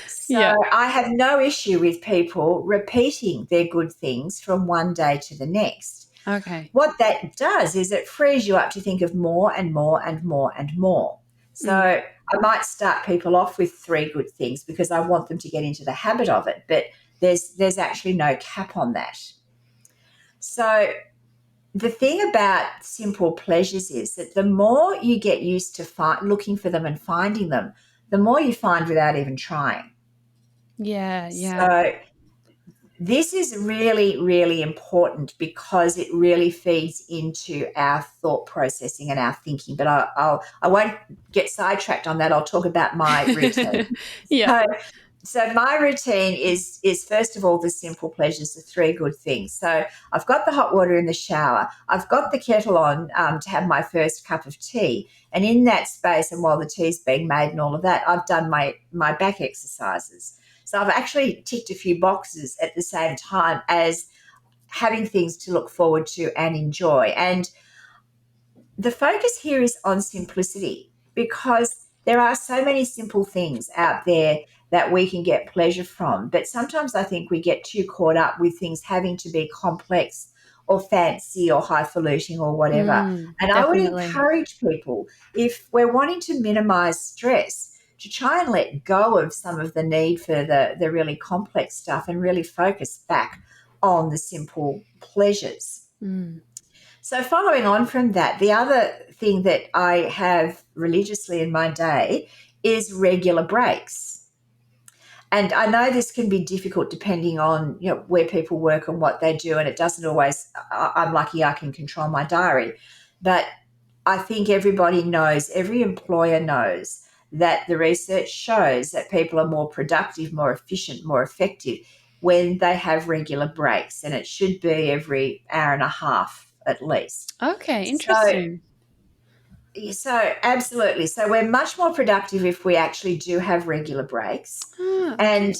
So Yeah. I have no issue with people repeating their good things from one day to the next. Okay. What that does is it frees you up to think of more and more and more and more. So I might start people off with three good things because I want them to get into the habit of it, but there's actually no cap on that. So the thing about simple pleasures is that the more you get used to looking for them and finding them, the more you find without even trying. Yeah. Yeah. So this is really, really important because it really feeds into our thought processing and our thinking. But I won't get sidetracked on that. I'll talk about my routine. Yeah. So, so my routine is first of all the simple pleasures, the three good things. So I've got the hot water in the shower. I've got the kettle on to have my first cup of tea. And in that space, and while the tea's being made and all of that, I've done my back exercises. So I've actually ticked a few boxes at the same time as having things to look forward to and enjoy. And the focus here is on simplicity because there are so many simple things out there that we can get pleasure from. But sometimes I think we get too caught up with things having to be complex or fancy or highfalutin or whatever. And I would Definitely. encourage people, if we're wanting to minimize stress, to try and let go of some of the need for the really complex stuff and really focus back on the simple pleasures. So following on from that, the other thing that I have religiously in my day is regular breaks. And I know this can be difficult depending on, you know, where people work and what they do, and it doesn't always. I'm lucky I can control my diary, but I think everybody knows, every employer knows that the research shows that people are more productive, more efficient, more effective when they have regular breaks, and it should be every hour and a half at least. Okay, So, interesting. so absolutely. So we're much more productive if we actually do have regular breaks, Ah, and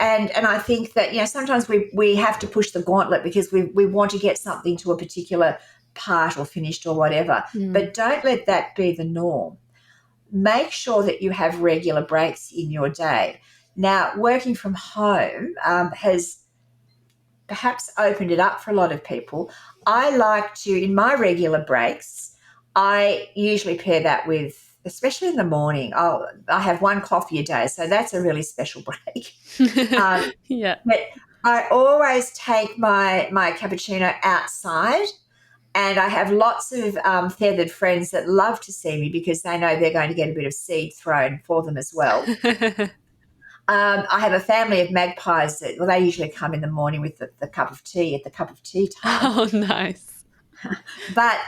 okay. and I think that, you know, sometimes we have to push the gauntlet because we want to get something to a particular part or finished or whatever. Mm. But don't let that be the norm. Make sure that you have regular breaks in your day. Now, working from home has perhaps opened it up for a lot of people. I like to, in my regular breaks, I usually pair that with, especially in the morning, I have one coffee a day, so that's a really special break. Um, Yeah. but I always take my cappuccino outside, and I have lots of feathered friends that love to see me because they know they're going to get a bit of seed thrown for them as well. I have a family of magpies that, well, they usually come in the morning with the cup of tea at the cup of tea time. Oh, nice. But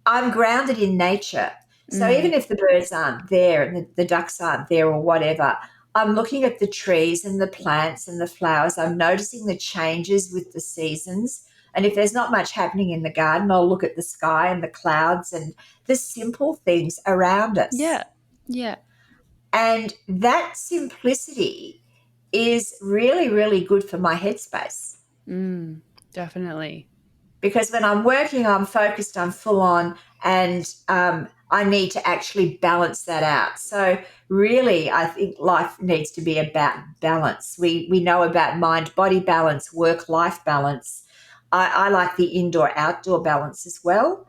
I'm grounded in nature. So Mm. even if the birds aren't there and the ducks aren't there or whatever, I'm looking at the trees and the plants and the flowers. I'm noticing the changes with the seasons. And if there's not much happening in the garden, I'll look at the sky and the clouds and the simple things around us. Yeah. Yeah. And that simplicity is really, really good for my headspace. Mm. Definitely. Because when I'm working, I'm focused, I'm full on, and I need to actually balance that out. So really, I think life needs to be about balance. We know about mind body balance, work life balance. I like the indoor outdoor balance as well.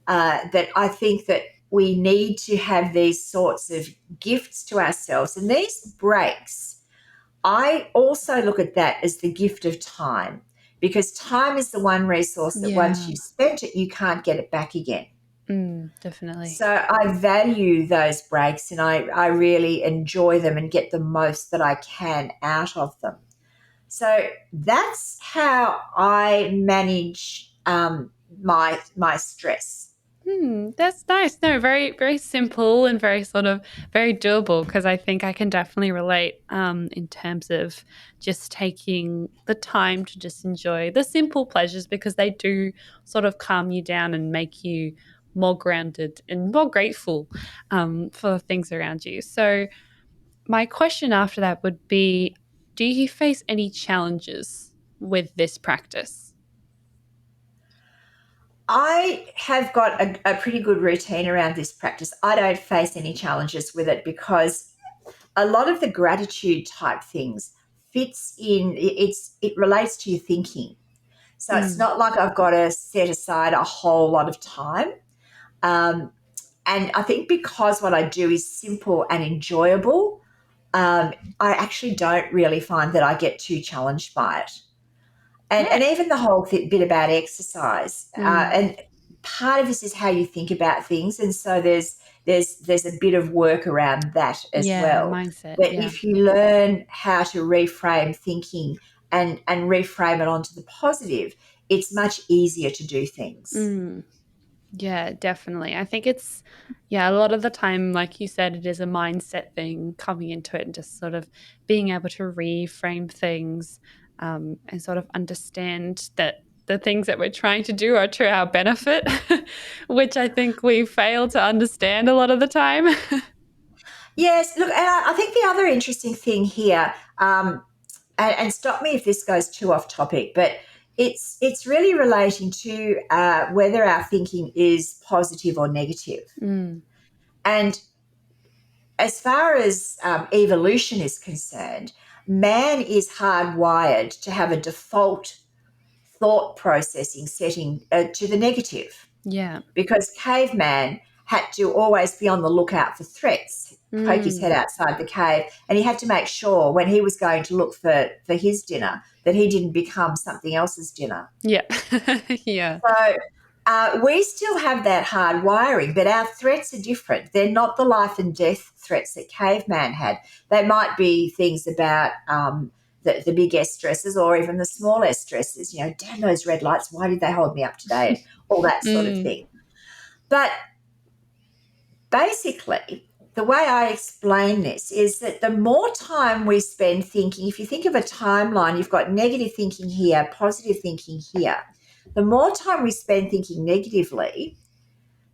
That I think that we need to have these sorts of gifts to ourselves, and these breaks, I also look at that as the gift of time, because time is the one resource that once Yeah. you've spent it, you can't get it back again. Mm. Definitely. So I value those breaks, and I really enjoy them and get the most that I can out of them. So that's how I manage my stress. That's nice. No, very, very simple and very sort of very doable because I think I can definitely relate in terms of just taking the time to just enjoy the simple pleasures because they do sort of calm you down and make you more grounded and more grateful for things around you. So, my question after that would be, do you face any challenges with this practice? I have got a pretty good routine around this practice. I don't face any challenges with it because a lot of the gratitude type things fits in. It relates to your thinking. So it's Mm. not like I've got to set aside a whole lot of time. Um, and I think because what I do is simple and enjoyable, I actually don't really find that I get too challenged by it. And Right. even the whole bit about exercise, Mm. and part of this is how you think about things, and so there's a bit of work around that as Yeah, well. mindset. But Yeah. if you learn how to reframe thinking and reframe it onto the positive, it's much easier to do things. Mm. Yeah, definitely. I think it's, yeah, a lot of the time, like you said, it is a mindset thing coming into it and just sort of being able to reframe things and sort of understand that the things that we're trying to do are to our benefit, which I think we fail to understand a lot of the time. Yes, look, and I think the other interesting thing here, and stop me if this goes too off topic, but it's really relating to whether our thinking is positive or negative. Mm. And as far as evolution is concerned, man is hardwired to have a default thought processing setting to the negative, Yeah. because caveman had to always be on the lookout for threats, poke his Mm. head outside the cave, and he had to make sure when he was going to look for his dinner that he didn't become something else's dinner. Yeah. Yeah. So We still have that hard wiring, but our threats are different. They're not the life and death threats that caveman had. They might be things about the big S stresses or even the small S stresses. Damn those red lights, why did they hold me up today? And all that sort of thing. But basically, the way I explain this is that the more time we spend thinking, if you think of a timeline, you've got negative thinking here, positive thinking here. The more time we spend thinking negatively,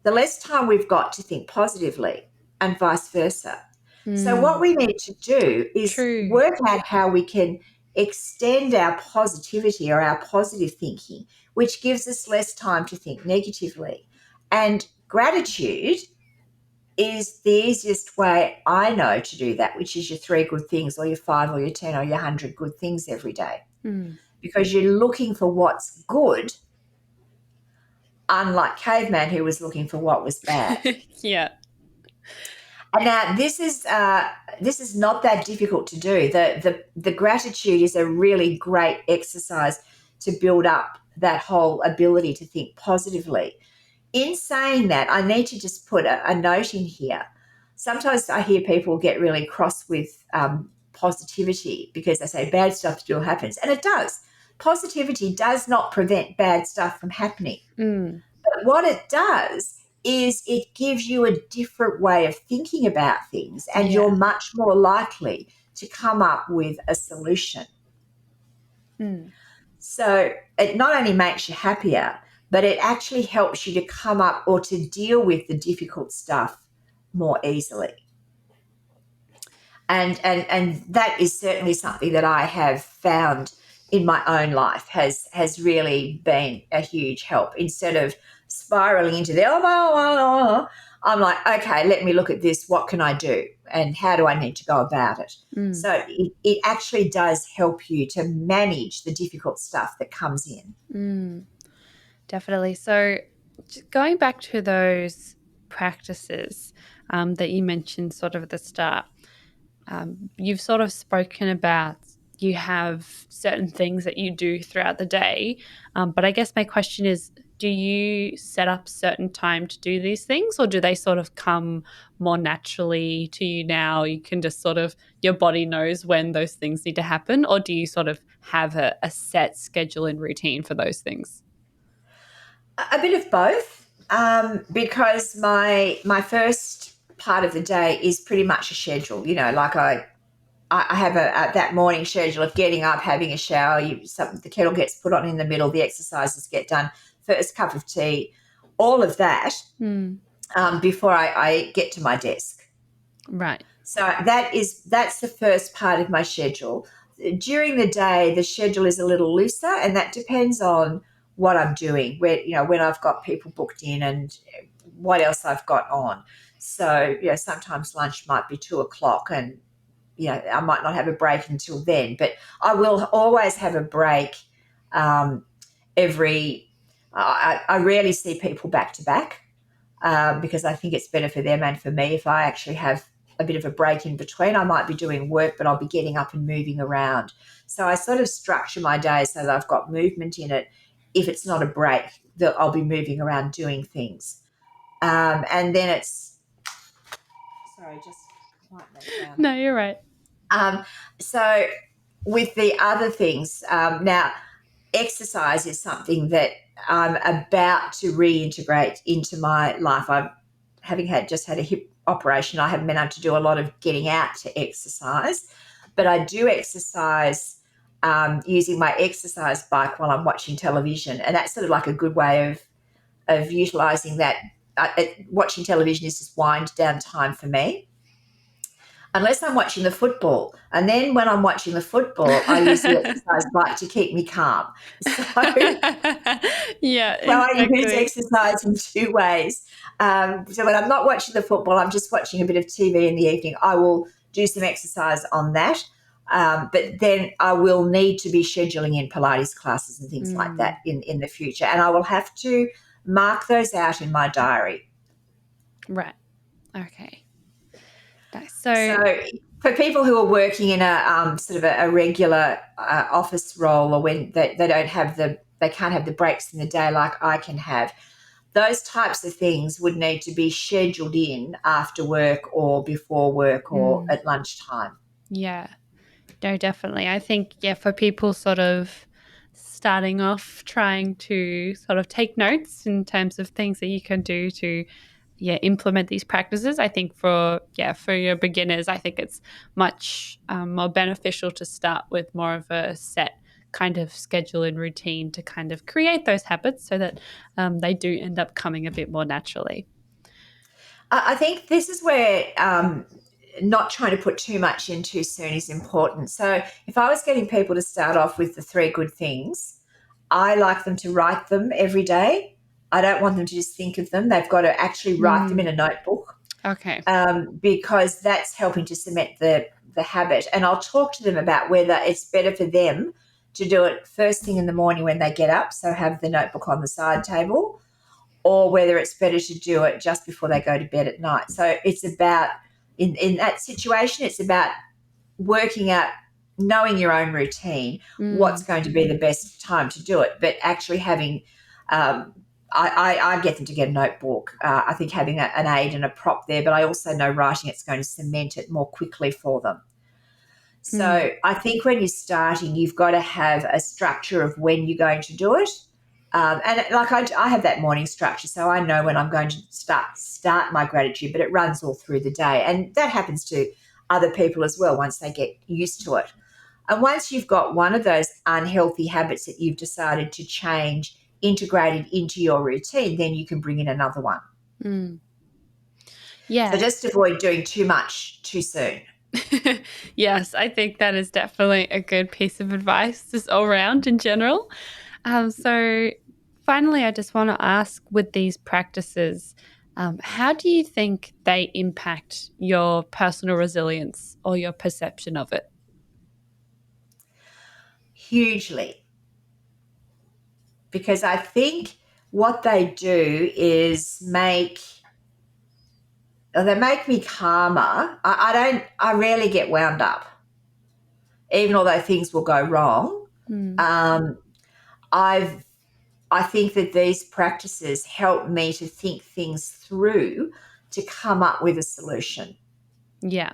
the less time we've got to think positively, and vice versa. So what we need to do is work out how we can extend our positivity or our positive thinking, which gives us less time to think negatively. And gratitude is the easiest way I know to do that, which is your 3 good things or your 5 or your 10 or your 100 good things every day. Because you're looking for what's good, unlike caveman who was looking for what was bad. Yeah. And now this is not that difficult to do. The gratitude is a really great exercise to build up that whole ability to think positively. In saying that, I need to just put a note in here. Sometimes I hear people get really cross with positivity because they say bad stuff still happens, and it does. Positivity does not prevent bad stuff from happening. But what it does is it gives you a different way of thinking about things, and you're much more likely to come up with a solution. So it not only makes you happier, but it actually helps you to come up or to deal with the difficult stuff more easily. And that is certainly something that I have found in my own life has really been a huge help. Instead of spiraling into I'm like, okay, let me look at this. What can I do? And how do I need to go about it? So it actually does help you to manage the difficult stuff that comes in. Definitely. So just going back to those practices that you mentioned sort of at the start, you've sort of spoken about you have certain things that you do throughout the day. But I guess my question is, do you set up certain time to do these things, or do they sort of come more naturally to you now? You can just sort of, your body knows when those things need to happen, or do you sort of have a set schedule and routine for those things? A bit of both, because my first part of the day is pretty much a schedule. Like I have that morning schedule of getting up, having a shower, the kettle gets put on in the middle, the exercises get done, first cup of tea, all of that before I get to my desk. Right. So that's the first part of my schedule. During the day, the schedule is a little looser, and that depends on what I'm doing, when I've got people booked in and what else I've got on. So, sometimes lunch might be 2:00 and, I might not have a break until then, but I will always have a break I rarely see people back to back because I think it's better for them and for me if I actually have a bit of a break in between. I might be doing work, but I'll be getting up and moving around. So I sort of structure my day so that I've got movement in it. If it's not a break, that I'll be moving around doing things. And then it's, sorry, just wipe that down. No, you're right. So with the other things, now exercise is something that I'm about to reintegrate into my life. Having just had a hip operation, I haven't been able to do a lot of getting out to exercise, but I do exercise using my exercise bike while I'm watching television, and that's sort of like a good way of utilising that. Watching television is just wind down time for me, unless I'm watching the football. And then when I'm watching the football, I use the exercise bike to keep me calm. So, yeah, exactly. So I use exercise in 2 ways. So when I'm not watching the football, I'm just watching a bit of TV in the evening, I will do some exercise on that. But then I will need to be scheduling in Pilates classes and things like that in the future. And I will have to mark those out in my diary. Right. Okay. So for people who are working in a sort of a regular office role, or when they can't have the breaks in the day like I can have, those types of things would need to be scheduled in after work or before work or Mm. at lunchtime. Yeah. No, definitely. I think, yeah, for people sort of starting off trying to sort of take notes in terms of things that you can do to, yeah, implement these practices. I think for your beginners, I think it's much more beneficial to start with more of a set kind of schedule and routine to kind of create those habits so that they do end up coming a bit more naturally. I think this is where not trying to put too much in too soon is important. So, if I was getting people to start off with the three good things, I like them to write them every day. I don't want them to just think of them. They've got to actually write them in Mm. a notebook, Okay. because that's helping to cement the habit. And I'll talk to them about whether it's better for them to do it first thing in the morning when they get up, so have the notebook on the side table, or whether it's better to do it just before they go to bed at night. So it's about, in that situation, it's about working out, knowing your own routine, what's Mm. going to be the best time to do it, but actually having, um, I get them to get a notebook. I think having an aid and a prop there, but I also know writing it's going to cement it more quickly for them. Mm. So I think when you're starting, you've got to have a structure of when you're going to do it. And like I have that morning structure, so I know when I'm going to start my gratitude, but it runs all through the day, and that happens to other people as well once they get used to it. And once you've got one of those unhealthy habits that you've decided to change integrated into your routine, then you can bring in another one. Mm. So Yeah. just avoid doing too much too soon. Yes, I think that is definitely a good piece of advice, just all around in general. So, finally, I just want to ask with these practices, how do you think they impact your personal resilience or your perception of it? Hugely, because I think what they do is they make me calmer. I rarely get wound up, even although things will go wrong. Mm. Um, I've I think that these practices help me to think things through to come up with a solution. Yeah.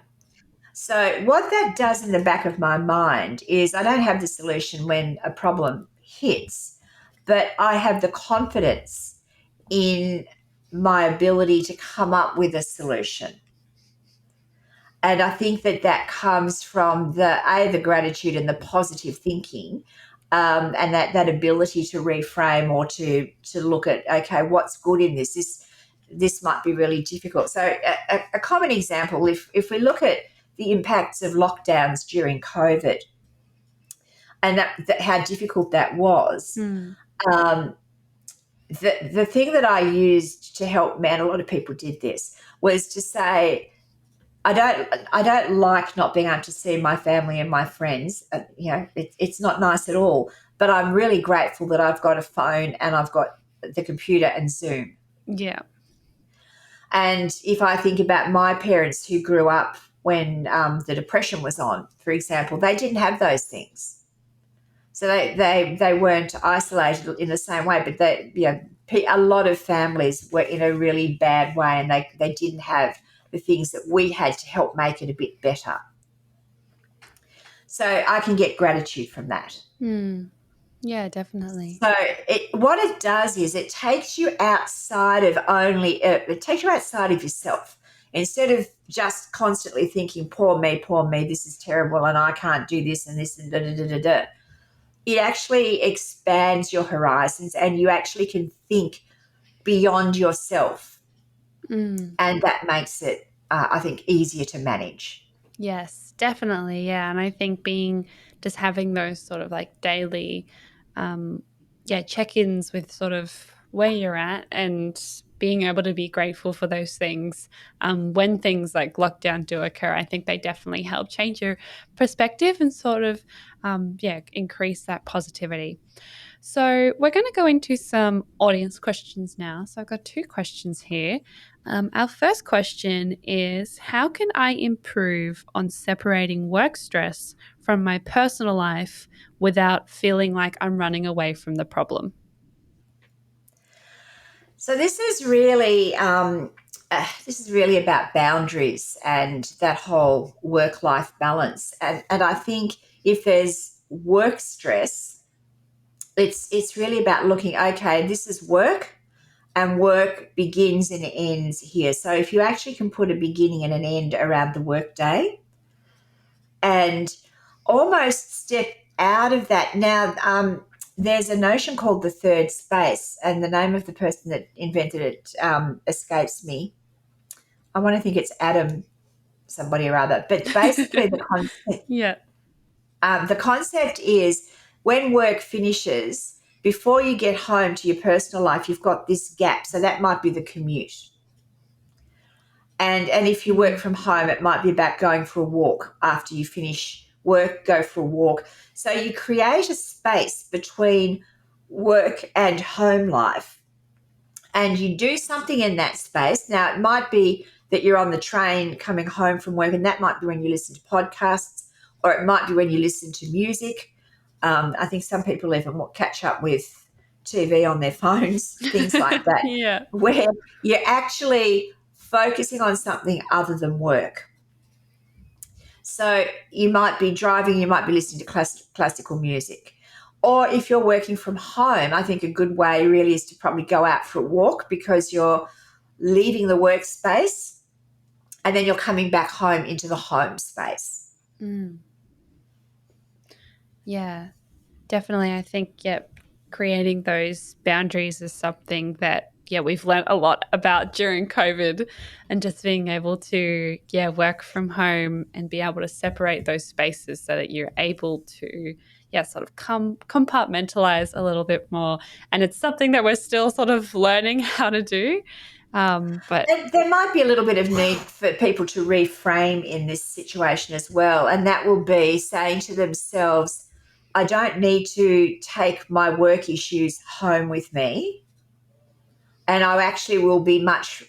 So, what that does in the back of my mind is I don't have the solution when a problem hits, but I have the confidence in my ability to come up with a solution. And I think that that comes from the gratitude and the positive thinking, and that ability to reframe or to look at, okay, what's good in this? This might be really difficult. So a common example, if we look at the impacts of lockdowns during COVID and that how difficult that was, Mm. um, the thing that I used to help me, and a lot of people did this, was to say, I don't like not being able to see my family and my friends. It's not nice at all. But I'm really grateful that I've got a phone and I've got the computer and Zoom. Yeah. And if I think about my parents who grew up when the depression was on, for example, they didn't have those things. So they weren't isolated in the same way, but a lot of families were in a really bad way, and they didn't have the things that we had to help make it a bit better. So I can get gratitude from that. Mm. Yeah, definitely. So what it does is it takes you outside of it takes you outside of yourself. Instead of just constantly thinking, poor me, this is terrible, and I can't do this and this and da da da da da. It actually expands your horizons, and you actually can think beyond yourself, Mm. and that makes it, I think, easier to manage. Yes, definitely. Yeah. And I think just having those sort of like daily, um, yeah, check ins with sort of where you're at and being able to be grateful for those things when things like lockdown do occur, I think they definitely help change your perspective and sort of, yeah, increase that positivity. So, we're going to go into some audience questions now. So, I've got two questions here. Our first question is: how can I improve on separating work stress from my personal life without feeling like I'm running away from the problem? So this is really about boundaries and that whole work-life balance. And I think if there's work stress, it's really about looking, okay, this is work, and work begins and ends here. So if you actually can put a beginning and an end around the work day and almost step out of that. Now, there's a notion called the third space, and the name of the person that invented it escapes me. I want to think it's Adam somebody or other. But basically, Yeah. the concept is when work finishes, before you get home to your personal life, you've got this gap. So that might be the commute. And if you work from home, it might be about going for a walk after you finish work, go for a walk. So you create a space between work and home life, and you do something in that space. Now, it might be that you're on the train coming home from work, and that might be when you listen to podcasts, or it might be when you listen to music. I think some people even catch up with TV on their phones, things like that, Yeah. where you're actually focusing on something other than work. So you might be driving, you might be listening to classical music. Or if you're working from home, I think a good way really is to probably go out for a walk, because you're leaving the workspace and then you're coming back home into the home space. Mm. Yeah, definitely. I think, yeah, creating those boundaries is something that, yeah, we've learned a lot about during COVID, and just being able to, yeah, work from home and be able to separate those spaces so that you're able to, yeah, sort of compartmentalize a little bit more. And it's something that we're still sort of learning how to do. But And there might be a little bit of need for people to reframe in this situation as well. And that will be saying to themselves, I don't need to take my work issues home with me. And I actually will be much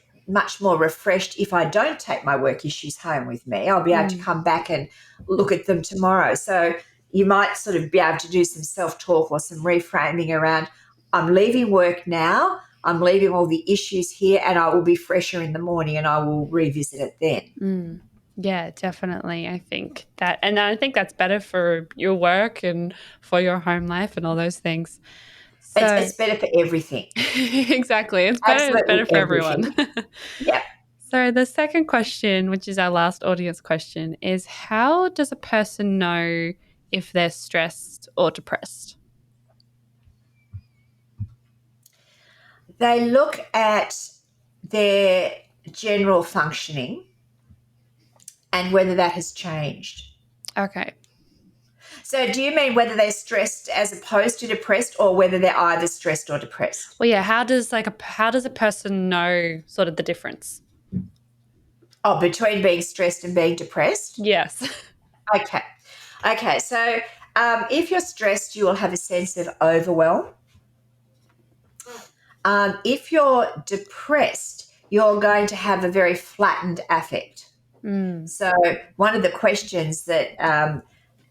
more refreshed if I don't take my work issues home with me. I'll be able to come back and look at them tomorrow. So you might sort of be able to do some self-talk or some reframing around, I'm leaving work now, I'm leaving all the issues here, and I will be fresher in the morning and I will revisit it then. yeah, definitely. I think that's better for your work and for your home life and all those things. So It's better for everything. exactly. It's Absolutely better for everyone. everything. Yeah. So the second question, which is our last audience question, is how does a person know if they're stressed or depressed? They look at their general functioning and whether that has changed. Okay. So, do you mean whether they're stressed as opposed to depressed, or whether they're either stressed or depressed? Well, yeah, how does a person know sort of the difference? Oh, between being stressed and being depressed? Yes. Okay. Okay. So, if you're stressed, you will have a sense of overwhelm. If you're depressed, you're going to have a very flattened affect. So, one of the questions that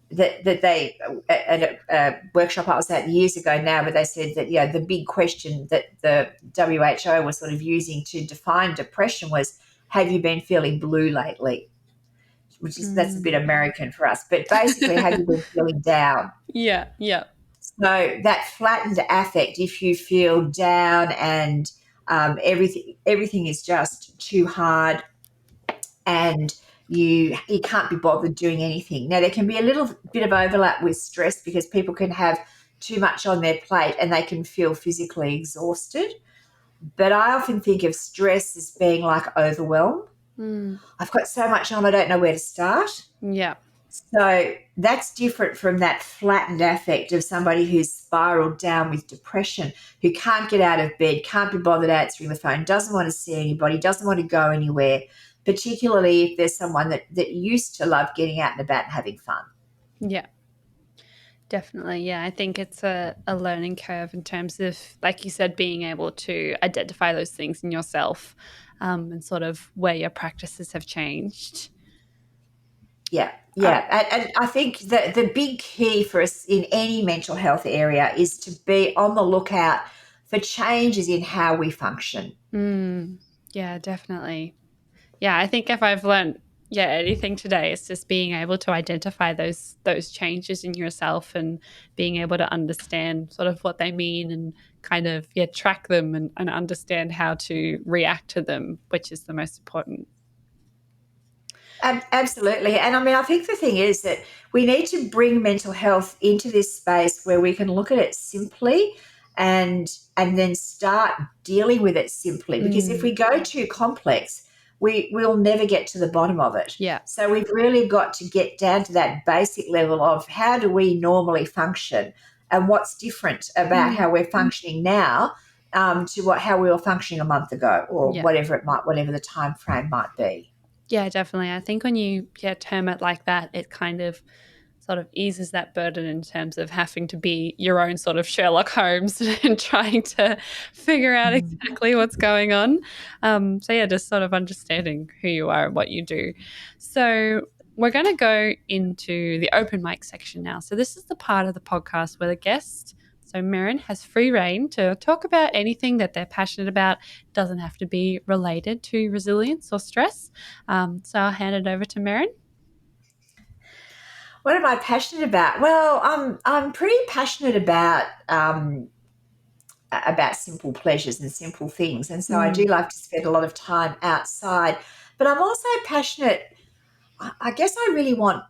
they at a workshop I was at years ago now, but they said that, you know, the big question that the WHO was sort of using to define depression was, have you been feeling blue lately? That's a bit American for us, but basically, have you been feeling down? Yeah, yeah. So that flattened affect, if you feel down and everything is just too hard, and you can't be bothered doing anything. Now, there can be a little bit of overlap with stress, because people can have too much on their plate and they can feel physically exhausted. But I often think of stress as being like overwhelm. I've got so much on, I don't know where to start. Yeah. So that's different from that flattened affect of somebody who's spiraled down with depression, who can't get out of bed, can't be bothered answering the phone, doesn't want to see anybody, doesn't want to go anywhere, particularly if there's someone that used to love getting out and about and having fun. Yeah. Definitely. Yeah. I think it's a learning curve in terms of, like you said, being able to identify those things in yourself, and sort of where your practices have changed. Yeah, yeah. And I think the big key for us in any mental health area is to be on the lookout for changes in how we function. Yeah, definitely. Yeah, I think if I've learned anything today, it's just being able to identify those changes in yourself and being able to understand sort of what they mean and kind of track them and understand how to react to them, which is the most important. Absolutely. And I mean, I think the thing is that we need to bring mental health into this space where we can look at it simply and then start dealing with it simply. Because if we go too complex, we'll never get to the bottom of it. Yeah. So we've really got to get down to that basic level of how do we normally function and what's different about how we're functioning now to how we were functioning a month ago or Yeah. whatever the time frame might be. Yeah, definitely. I think when you term it like that, it kind of sort of eases that burden in terms of having to be your own sort of Sherlock Holmes and trying to figure out exactly what's going on. So yeah, just sort of understanding who you are and what you do. So we're going to go into the open mic section now. So this is the part of the podcast where the guest, so Merryn, has free reign to talk about anything that they're passionate about. It doesn't have to be related to resilience or stress. So I'll hand it over to Merryn. What am I passionate about? Well, I'm pretty passionate about simple pleasures and simple things, and so I do like to spend a lot of time outside. But I'm also passionate. I guess I really want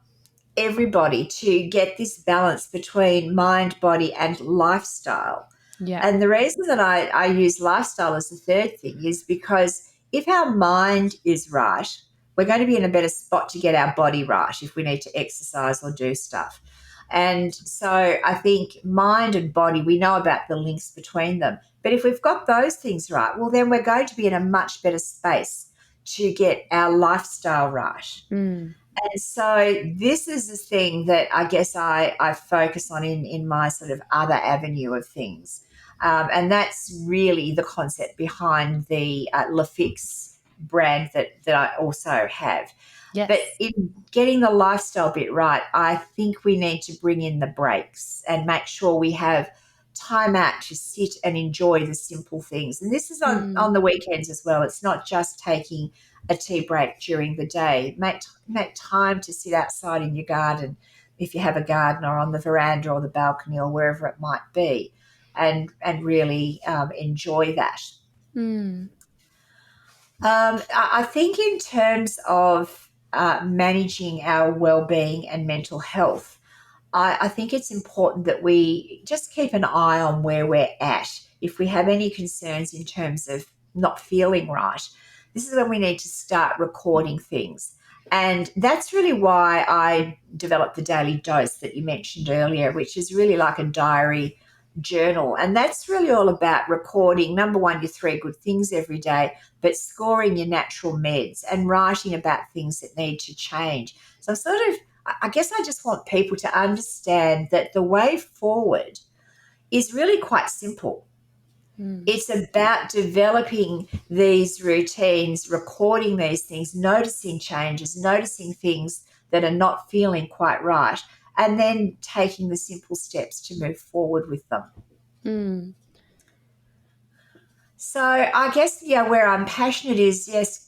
everybody to get this balance between mind, body, and lifestyle. Yeah. And the reason that I use lifestyle as the third thing is because if our mind is right, we're going to be in a better spot to get our body right if we need to exercise or do stuff. And so I think mind and body, we know about the links between them. But if we've got those things right, well, then we're going to be in a much better space to get our lifestyle right. And so this is the thing that I guess I focus on in my sort of other avenue of things. And that's really the concept behind the LaFix brand that I also have. Yes. But in getting the lifestyle bit right, I think we need to bring in the breaks and make sure we have time out to sit and enjoy the simple things. And this is on the weekends as well. It's not just taking a tea break during the day. Make time to sit outside in your garden if you have a garden, or on the veranda or the balcony or wherever it might be, and really enjoy that. I think in terms of managing our well-being and mental health, I think it's important that we just keep an eye on where we're at. If we have any concerns in terms of not feeling right, this is when we need to start recording things. And that's really why I developed the daily dose that you mentioned earlier, which is really like a diary journal. And that's really all about recording, number one, your 3 good things every day, but scoring your natural meds and writing about things that need to change. So I guess I just want people to understand that the way forward is really quite simple. It's about developing these routines, recording these things, noticing changes, noticing things that are not feeling quite right, and then taking the simple steps to move forward with them. So I guess, where I'm passionate is, yes,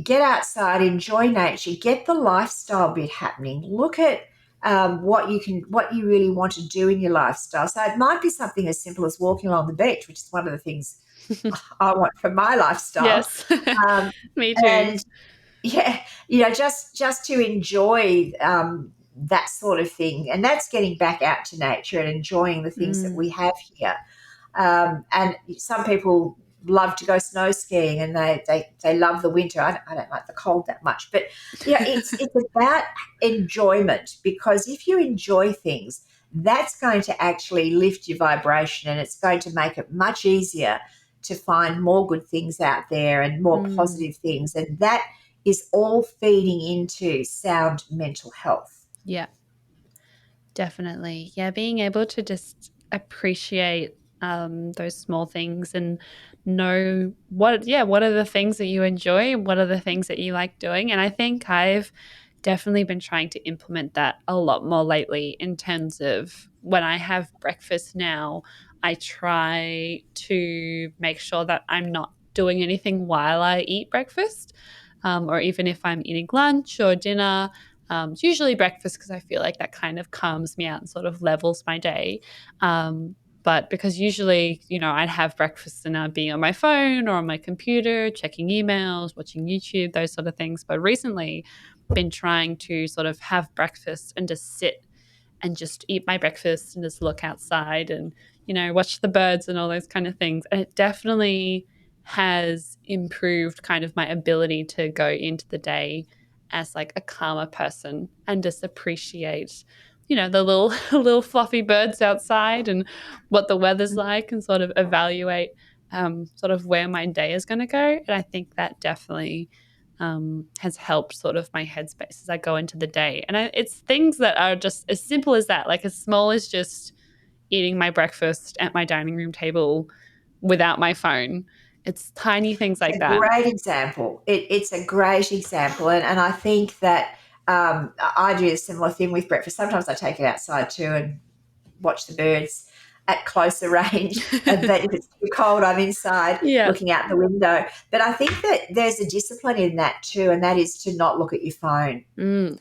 get outside, enjoy nature, get the lifestyle bit happening. Look at what you really want to do in your lifestyle. So it might be something as simple as walking along the beach, which is one of the things I want for my lifestyle. Yes, me too. And just to enjoy that sort of thing, and that's getting back out to nature and enjoying the things that we have here. And some people love to go snow skiing, and they love the winter. I don't like the cold that much, but it's about enjoyment, because if you enjoy things, that's going to actually lift your vibration, and it's going to make it much easier to find more good things out there and more positive things. And that is all feeding into sound mental health. Yeah, definitely. Yeah, being able to just appreciate those small things and know what are the things that you enjoy and what are the things that you like doing. And I think I've definitely been trying to implement that a lot more lately in terms of when I have breakfast now, I try to make sure that I'm not doing anything while I eat breakfast, or even if I'm eating lunch or dinner. It's usually breakfast because I feel like that kind of calms me out and sort of levels my day. But because usually, I'd have breakfast and I'd be on my phone or on my computer, checking emails, watching YouTube, those sort of things. But recently, been trying to sort of have breakfast and just sit and just eat my breakfast and just look outside and, watch the birds and all those kind of things. And it definitely has improved kind of my ability to go into the day as like a calmer person and just appreciate, the little little fluffy birds outside and what the weather's like and sort of evaluate sort of where my day is going to go. And I think that definitely has helped sort of my headspace as I go into the day. And it's things that are just as simple as that, like as small as just eating my breakfast at my dining room table without my phone. It's tiny things like It's a that. great example. It's a great example. And I think that I do a similar thing with breakfast. Sometimes I take it outside too and watch the birds at closer range. But if it's too cold, I'm inside Yeah. looking out the window. But I think that there's a discipline in that too, and that is to not look at your phone.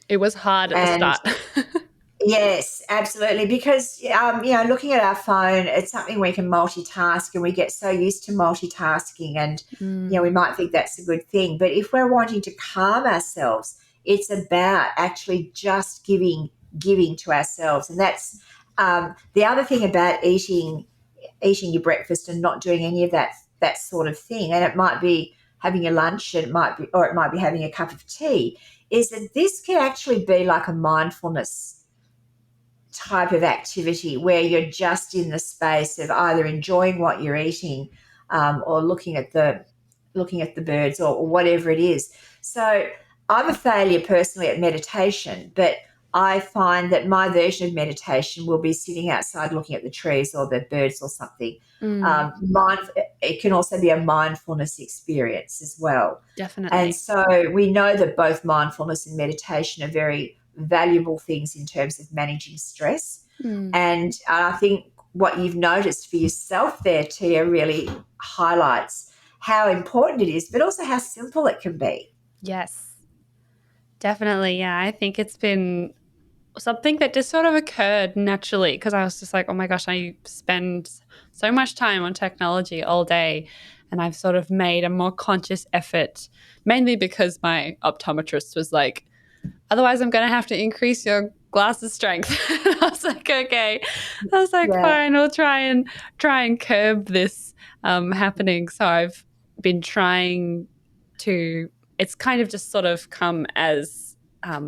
It was hard at the And start. yes, absolutely. Because, looking at our phone, it's something we can multitask and we get so used to multitasking and, we might think that's a good thing. But if we're wanting to calm ourselves, it's about actually just giving to ourselves. And that's the other thing about eating your breakfast and not doing any of that sort of thing. And it might be having your lunch and it might be having a cup of tea, is that this can actually be like a mindfulness type of activity where you're just in the space of either enjoying what you're eating or looking at the birds or whatever it is. So I'm a failure personally at meditation, but I find that my version of meditation will be sitting outside looking at the trees or the birds or something. It can also be a mindfulness experience as well. Definitely. And so we know that both mindfulness and meditation are very valuable things in terms of managing stress. And I think what you've noticed for yourself there, Tia, really highlights how important it is, but also how simple it can be. Yes, definitely. Yeah, I think it's been something that just sort of occurred naturally because I was just like, oh my gosh, I spend so much time on technology all day. And I've sort of made a more conscious effort, mainly because my optometrist was like, otherwise I'm going to have to increase your glasses strength. I was like, okay. I was like, Yeah. fine, we'll try and curb this happening. So I've been trying to, it's kind of just sort of come as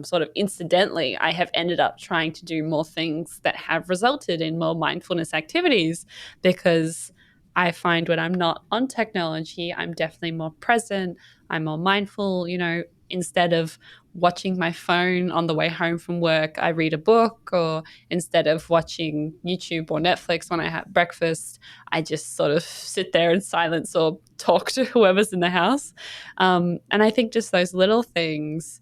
sort of incidentally, I have ended up trying to do more things that have resulted in more mindfulness activities because I find when I'm not on technology, I'm definitely more present. I'm more mindful, instead of watching my phone on the way home from work, I read a book, or instead of watching YouTube or Netflix when I have breakfast, I just sort of sit there in silence or talk to whoever's in the house. And I think just those little things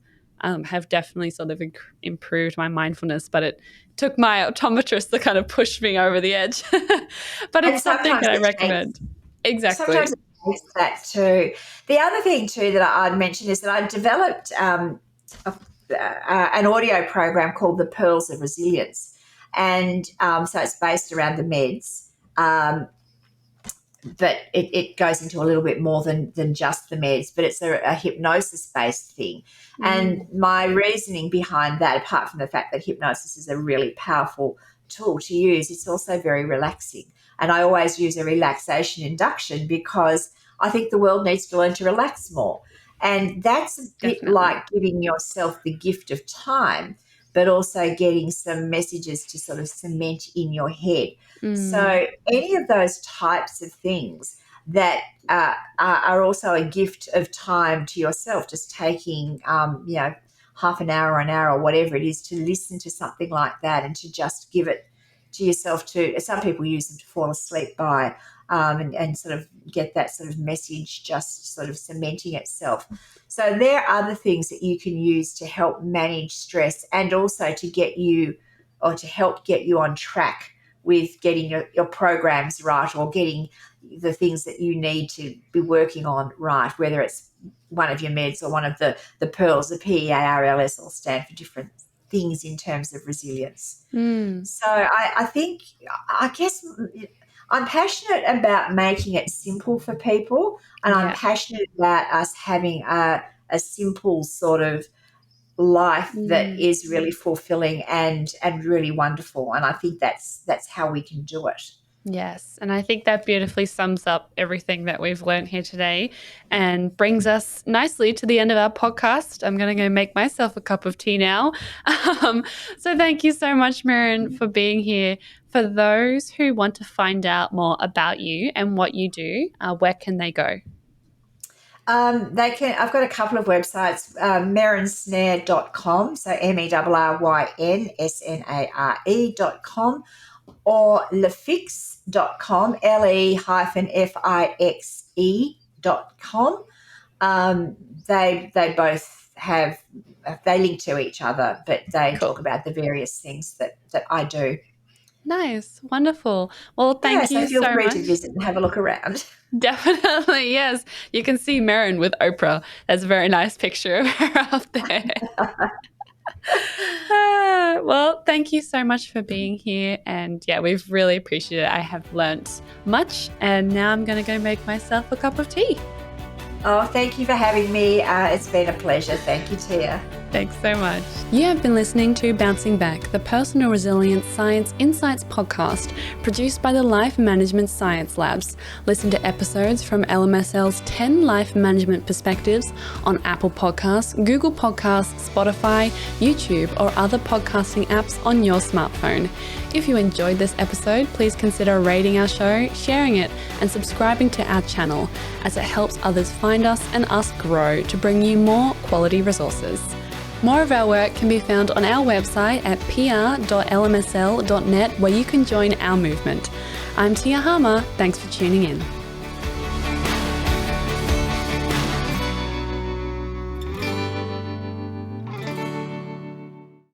have definitely sort of improved my mindfulness, but it took my optometrist to kind of push me over the edge. But And it's something sometimes that I it takes recommend. sometimes Exactly. it takes that too. The other thing too that I'd mention is that I developed an audio program called the Pearls of Resilience, and so it's based around the meds. But it goes into a little bit more than just the meds, but it's a hypnosis based thing. And my reasoning behind that, apart from the fact that hypnosis is a really powerful tool to use, it's also very relaxing. And I always use a relaxation induction because I think the world needs to learn to relax more. And that's a bit Definitely. like giving yourself the gift of time, but also getting some messages to sort of cement in your head. So any of those types of things that are also a gift of time to yourself, just taking, half an hour, or whatever it is to listen to something like that and to just give it to yourself to, some people use them to fall asleep by and sort of get that sort of message just sort of cementing itself. So there are other things that you can use to help manage stress and also to get you or to help get you on track with getting your programs right, or getting the things that you need to be working on right, whether it's one of your meds or one of the pearls. The PEARLS all stand for different things in terms of resilience. So I think, I guess I'm passionate about making it simple for people, and I'm passionate about us having a simple sort of life that is really fulfilling and really wonderful. And I think that's how we can do it. Yes, and I think that beautifully sums up everything that we've learned here today and brings us nicely to the end of our podcast. I'm going to go make myself a cup of tea now. So thank you so much, Merryn, for being here. For those who want to find out more about you and what you do, where can they go? They can. I've got a couple of websites, merrynsnare.com, so MERRYNSNARE.com, or lefixe.com, LE-FIXE.com. They both have, they link to each other, but they talk about the various things that I do. Nice. Wonderful. Well, thank you so feel so free much. to visit and have a look around. Definitely, yes. You can see Merryn with Oprah. That's a very nice picture of her up there. Well, thank you so much for being here. And yeah, we've really appreciated it. I have learnt much, and now I'm going to go make myself a cup of tea. Oh, thank you for having me. It's been a pleasure. Thank you, Tia. Thanks so much. You have been listening to Bouncing Back, the Personal Resilience Science Insights podcast produced by the Life Management Science Labs. Listen to episodes from LMSL's 10 Life Management Perspectives on Apple Podcasts, Google Podcasts, Spotify, YouTube, or other podcasting apps on your smartphone. If you enjoyed this episode, please consider rating our show, sharing it, and subscribing to our channel, as it helps others find us and us grow to bring you more quality resources. More of our work can be found on our website at pr.lmsl.net, where you can join our movement. I'm Tia Harmer. Thanks for tuning in.